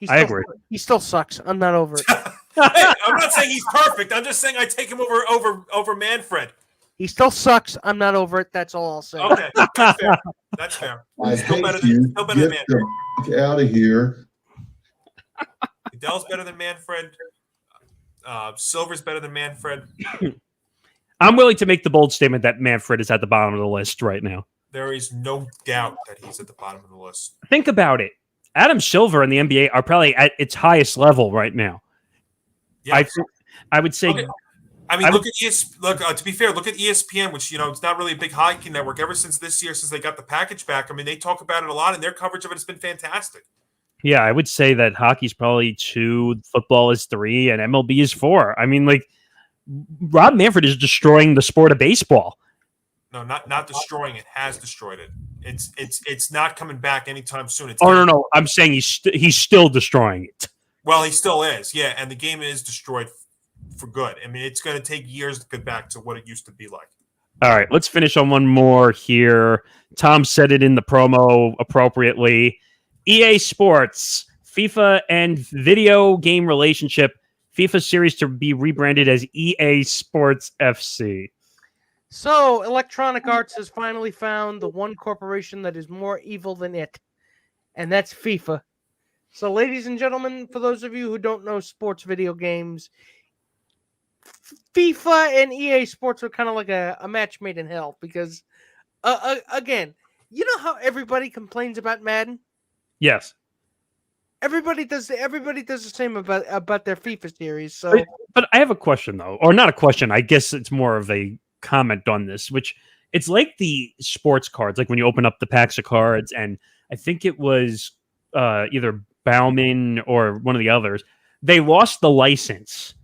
I agree. He still sucks. I'm not over it. Hey, I'm not saying he's perfect. I'm just saying I take him over Manfred. He still sucks. I'm not over it. That's all I'll say. Okay, that's fair. That's fair. I Still hate better you. than Manfred. Get the fuck out of here. Goodell's better than Manfred. Silver's better than Manfred. I'm willing to make the bold statement that Manfred is at the bottom of the list right now. There is no doubt that he's at the bottom of the list. Think about it. Adam Silver and the NBA are probably at its highest level right now. Yes. I would say. Okay. I mean, look at to be fair, look at ESPN, which it's not really a big hockey network. Ever since this year, since they got the package back, I mean, they talk about it a lot, and their coverage of it has been fantastic. Yeah, I would say that hockey's probably 2, football is 3, and MLB is 4. I mean, like, Rob Manfred is destroying the sport of baseball. No, not destroying it. Has destroyed it. It's not coming back anytime soon. No. I'm saying he's still destroying it. Well, he still is. Yeah, and the game is destroyed for good. I mean, it's going to take years to get back to what it used to be like. All right, let's finish on one more here. Tom said it in the promo appropriately. EA Sports, FIFA and video game relationship. FIFA series to be rebranded as EA Sports FC. So, Electronic Arts has finally found the one corporation that is more evil than it, and that's FIFA. So, ladies and gentlemen, for those of you who don't know sports video games, FIFA and EA Sports are kind of like a match made in hell because, again, you know how everybody complains about Madden? Yes. Everybody does the same about their FIFA series. So, but I have a question though, or not a question. I guess it's more of a comment on this, which it's like the sports cards, like when you open up the packs of cards, and I think it was either Bauman or one of the others. They lost the license,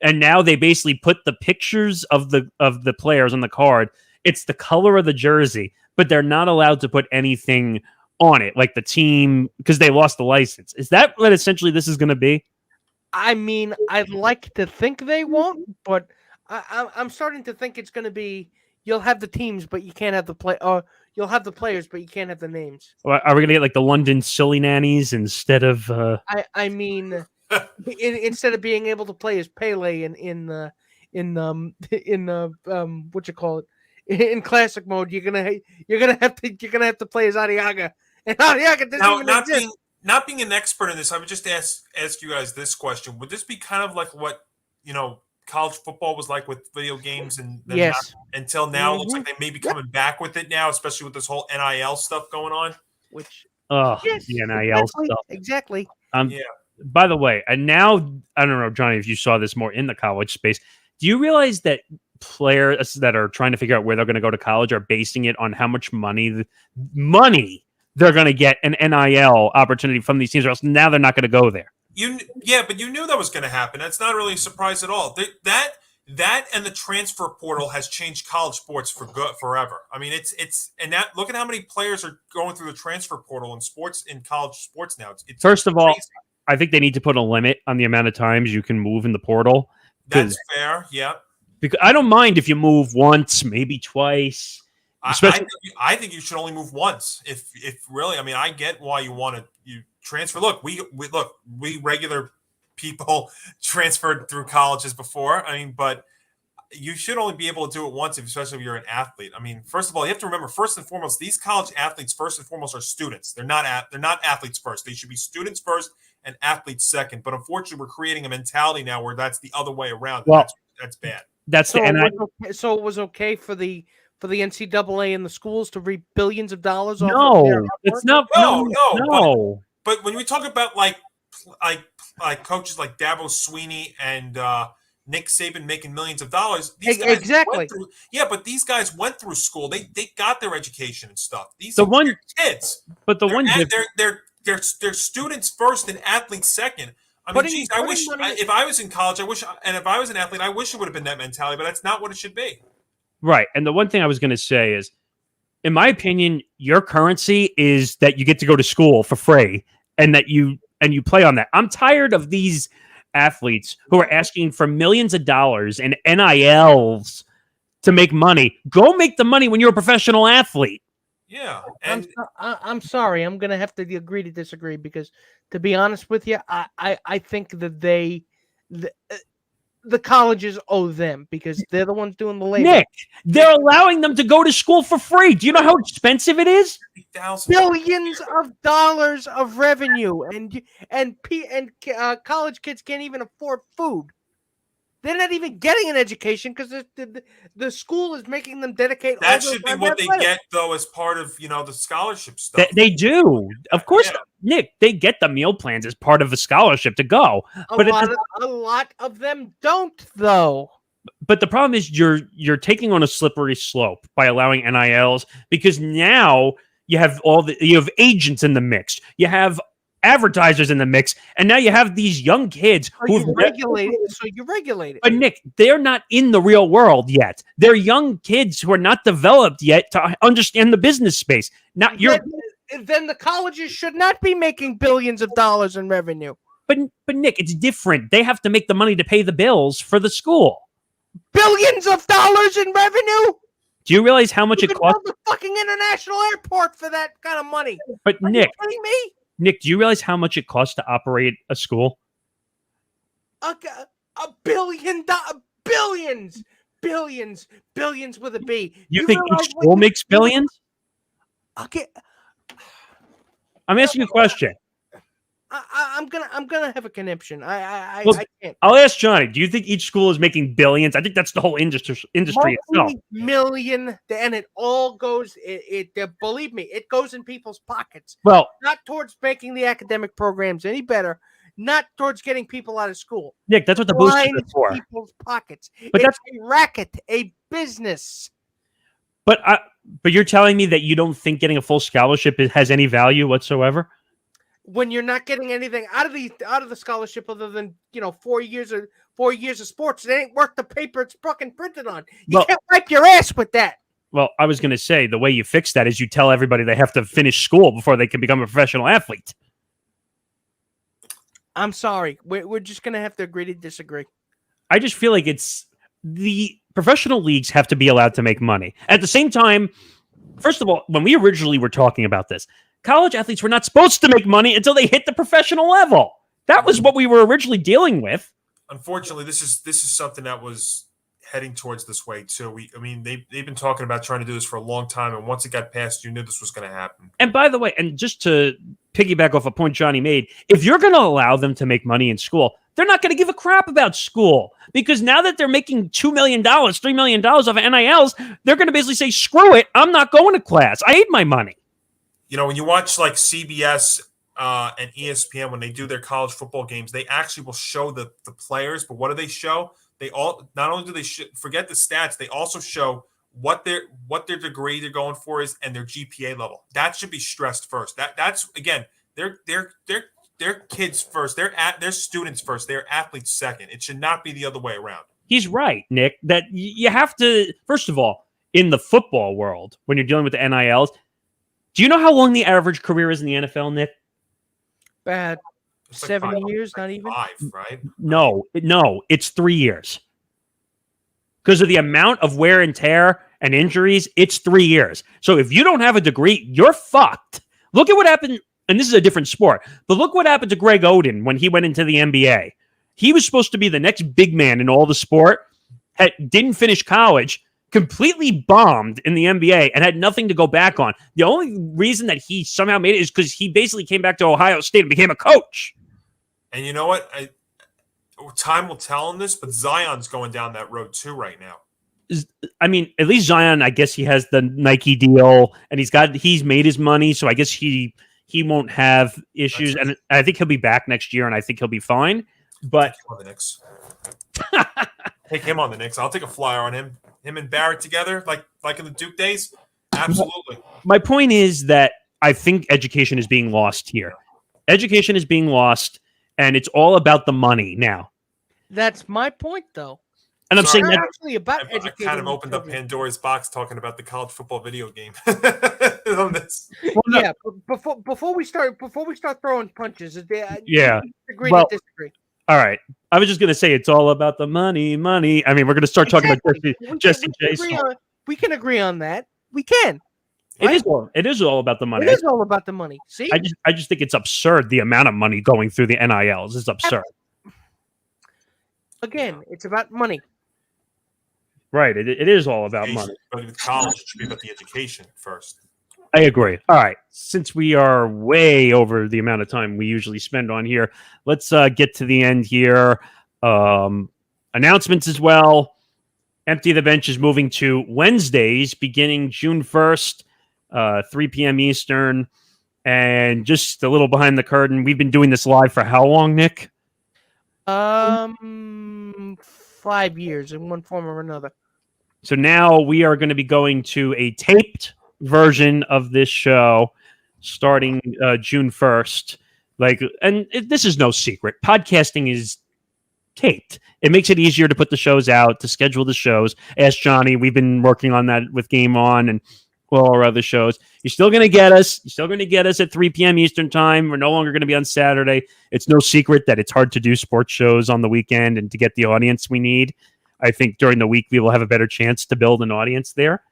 and now they basically put the pictures of the players on the card. It's the color of the jersey, but they're not allowed to put anything on it, like the team, because they lost the license. Is that what essentially this is going to be? I mean, I'd like to think they won't, but I'm starting to think it's going to be you'll have the teams, but you can't have the play. Or you'll have the players, but you can't have the names. Are we going to get like the London Silly Nannies instead of? I mean, instead of being able to play as Pele in what you call it in classic mode, you're gonna have to play as Arriaga. And Arriaga doesn't even exist. Not being an expert in this, I would just ask you guys this question: would this be kind of like what college football was like with video games, and yes, until now, it looks like they may be coming back with it now, especially with this whole NIL stuff going on. Which yes, the NIL stuff exactly. Yeah. By the way, and now I don't know, Johnny, if you saw this more in the college space. Do you realize that players that are trying to figure out where they're going to go to college are basing it on how much money they're going to get an NIL opportunity from these teams, or else now they're not going to go there. But you knew that was going to happen. That's not really a surprise at all. That and the transfer portal has changed college sports for good forever. I mean, look at how many players are going through the transfer portal in college sports now. It's First of all, crazy. I think they need to put a limit on the amount of times you can move in the portal. That's fair. Yeah. Because I don't mind if you move once, maybe twice. I think you should only move once. If really, I mean, I get why you transfer. Look, we regular people transferred through colleges before. I mean, but you should only be able to do it once, especially if you're an athlete. I mean, first of all, you have to remember, first and foremost, these college athletes, first and foremost, are students. They're not athletes first. They should be students first and athletes second. But unfortunately, we're creating a mentality now where that's the other way around. Well, that's bad. That's so it was okay for the NCAA and the schools to reap billions of dollars. No, it's not. No. But when we talk about like coaches like Dabo Swinney and Nick Saban making millions of dollars, these guys exactly. But these guys went through school. They got their education and stuff. These are kids. But they're students first and athletes second. I mean, geez, I wish if I was in college, and if I was an athlete, I wish it would have been that mentality. But that's not what it should be. Right. And the one thing I was going to say is, in my opinion, your currency is that you get to go to school for free and that you play on that. I'm tired of these athletes who are asking for millions of dollars in NILs to make money. Go make the money when you're a professional athlete. Yeah, and I'm sorry. I'm gonna have to agree to disagree because, to be honest with you, I think that the colleges owe them because they're the ones doing the labor. Nick, they're allowing them to go to school for free. Do you know how expensive it is? Billions of dollars of revenue, and college kids can't even afford food. They're not even getting an education because the school is making them dedicate. That should be what they get, though, as part of the scholarship stuff. They do, of course. Yeah. Nick, they get the meal plans as part of the scholarship to go, but a lot of them don't, though. But the problem is you're taking on a slippery slope by allowing NILs because now you have agents in the mix, you have advertisers in the mix, and now you have these young kids who you regulate it. But Nick, they're not in the real world yet. They're young kids who are not developed yet to understand the business space. Now then the colleges should not be making billions of dollars in revenue. But Nick, it's different. They have to make the money to pay the bills for the school. Billions of dollars in revenue? Do you realize how much it costs? The fucking international airport for that kind of money. But Are Nick, you kidding me? Nick, do you realize how much it costs to operate a school? $1 billion, billions with a B. You think each school makes billions? Okay, I'm asking you a question. I'm gonna have a conniption. I can't. I'll ask Johnny. Do you think each school is making billions? I think that's the whole industry itself. Million, and it all goes. Believe me, it goes in people's pockets. Well, not towards making the academic programs any better. Not towards getting people out of school. Nick, that's what the boosters are for. People's pockets. But it's a racket, a business. But you're telling me that you don't think getting a full scholarship has any value whatsoever? When you're not getting anything out of the scholarship other than 4 years of sports, it ain't worth the paper it's fucking printed on. You can't wipe your ass with that. Well, I was going to say the way you fix that is you tell everybody they have to finish school before they can become a professional athlete. I'm sorry, we're just going to have to agree to disagree. I just feel like it's the professional leagues have to be allowed to make money. At the same time, first of all, when we originally were talking about this, college athletes were not supposed to make money until they hit the professional level. That was what we were originally dealing with. Unfortunately, this is something that was heading towards this way too. They've been talking about trying to do this for a long time, and once it got passed, you knew this was going to happen. And by the way, and just to piggyback off a point Johnny made, if you're going to allow them to make money in school, they're not going to give a crap about school because now that they're making $2 million, $3 million of NILs, they're going to basically say, "Screw it, I'm not going to class. I need my money." When you watch like CBS and ESPN, when they do their college football games, they actually will show the players. But what do they show? They all not only do they forget the stats, they also show what their degree they're going for is and their GPA level. That should be stressed first. That's again, they're kids first. They're students first. They're athletes second. It should not be the other way around. He's right, Nick. That you have to first of all in the football world when you're dealing with the NILs. Do you know how long the average career is in the NFL, Nick? Bad. It's like 7 years, not even 5, right? No, it's 3 years. Because of the amount of wear and tear and injuries, it's 3 years. So if you don't have a degree, you're fucked. Look at what happened, and this is a different sport, but look what happened to Greg Oden when he went into the NBA. He was supposed to be the next big man in all the sport, didn't finish college, completely bombed in the NBA and had nothing to go back on. The only reason that he somehow made it is because he basically came back to Ohio State and became a coach. And you know what? Time will tell on this, but Zion's going down that road too right now. At least Zion, I guess he has the Nike deal and he's made his money, so I guess he won't have issues. And I think he'll be back next year and I think he'll be fine. But take him on the Knicks. Take him on the Knicks. I'll take a flyer on him. Him and Barrett together, like in the Duke days? Absolutely. My point is that I think education is being lost here. Education is being lost, and it's all about the money now. That's my point, though. And I'm saying that actually about education. I kind of opened up Pandora's box talking about the college football video game. On this. Well, yeah, before we start throwing punches, yeah, agree to disagree. All right. I was just going to say it's all about the money. I mean, we're going to start talking about Jesse Jason. We can agree on that. We can. It is all about the money. It is all about the money. See, I just think it's absurd the amount of money going through the NILs. It's absurd. Again, it's about money. Right. It is all about money. But with college, it should be about the education first. I agree. All right. Since we are way over the amount of time we usually spend on here, let's get to the end here. Announcements as well. Empty the Bench is moving to Wednesdays beginning June 1st, 3 p.m. Eastern. And just a little behind the curtain, we've been doing this live for how long, Nick? 5 years in one form or another. So now we are going to be going to a taped version of this show starting June 1st. This is no secret. Podcasting is taped. It makes it easier to put the shows out, to schedule the shows. Ask Johnny. We've been working on that with Game On and all our other shows. You're still going to get us. You're still going to get us at 3 p.m. Eastern time. We're no longer going to be on Saturday. It's no secret that it's hard to do sports shows on the weekend and to get the audience we need. I think during the week we will have a better chance to build an audience there.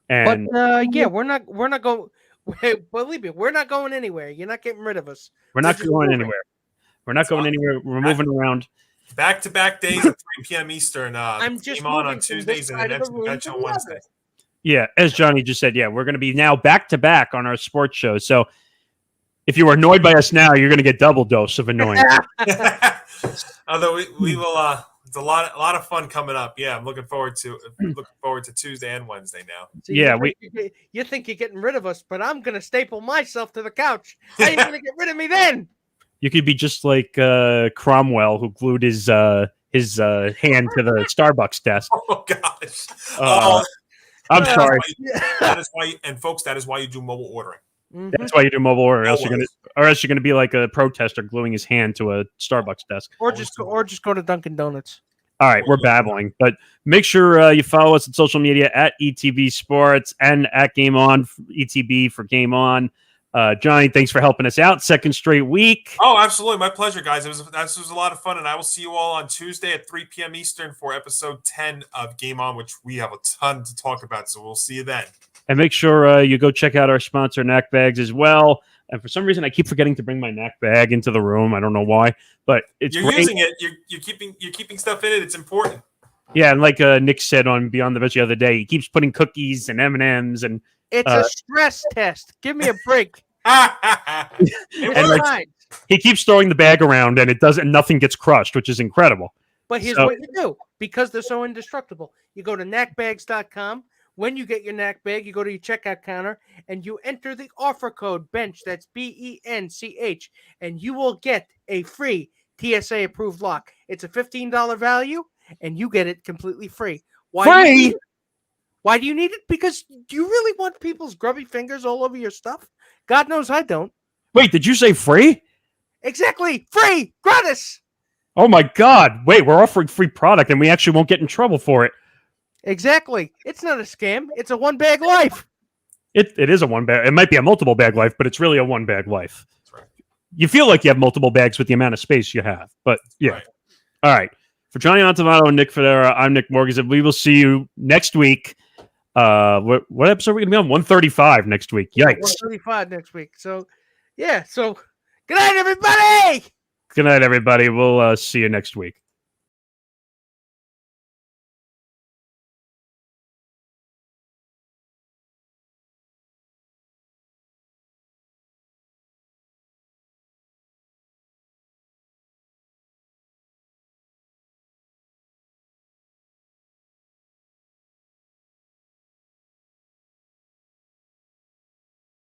And we're not going. Believe me, we're not going anywhere. You're not getting rid of us. We're not going anywhere. We're not going anywhere. We're moving around. Back-to-back days at 3 p.m. Eastern. I'm just Game On Tuesdays and the next bench on Wednesday. Yeah, as Johnny just said, we're going to be now back-to-back on our sports shows. So if you are annoyed by us now, you're going to get double dose of annoying. Although we will, it's a lot of fun coming up. Yeah, I'm looking forward to Tuesday and Wednesday now. So you think you're getting rid of us, but I'm going to staple myself to the couch. How are you going to get rid of me then? You could be just like Cromwell, who glued his hand to the Starbucks desk. Oh gosh! I'm sorry. That is why, and folks, that is why you do mobile ordering. Mm-hmm. That's why you do mobile order, or else you're gonna be like a protester gluing his hand to a Starbucks desk, or just go to Dunkin' Donuts. All right, we're babbling, but make sure you follow us on social media at ETB Sports and at Game On ETB for Game On. Johnny, thanks for helping us out. Second straight week. Oh, absolutely. My pleasure, guys. This was a lot of fun, and I will see you all on Tuesday at 3 p.m. Eastern for episode 10 of Game On, which we have a ton to talk about, so we'll see you then. And make sure you go check out our sponsor, Knack Bags, as well. And for some reason, I keep forgetting to bring my Knack bag into the room. I don't know why, but you're great. Using it. You're keeping stuff in it. It's important. Yeah, and like Nick said on Beyond the Bench the other day, he keeps putting cookies and M&Ms and. It's a stress test. Give me a break. And he keeps throwing the bag around, and nothing gets crushed, which is incredible. But here's what you do, because they're so indestructible. You go to knackbags.com. When you get your Knack bag, you go to your checkout counter and you enter the offer code BENCH. That's BENCH, and you will get a free TSA-approved lock. It's a $15 value, and you get it completely free. Why? Why do you need it? Because do you really want people's grubby fingers all over your stuff? God knows I don't. Wait, did you say free? Exactly. Free. Gratis. Oh, my God. Wait, we're offering free product, and we actually won't get in trouble for it. Exactly. It's not a scam. It's a one-bag life. It is a one-bag. It might be a multiple-bag life, but it's really a one-bag life. That's right. You feel like you have multiple bags with the amount of space you have, but yeah. Right. All right. For Johnny Antamato and Nick Federa, I'm Nick Morgan. We will see you next week. What episode are we going to be on? 135 next week. Yikes. 135 next week. So, yeah. So, good night, everybody. Good night, everybody. We'll see you next week.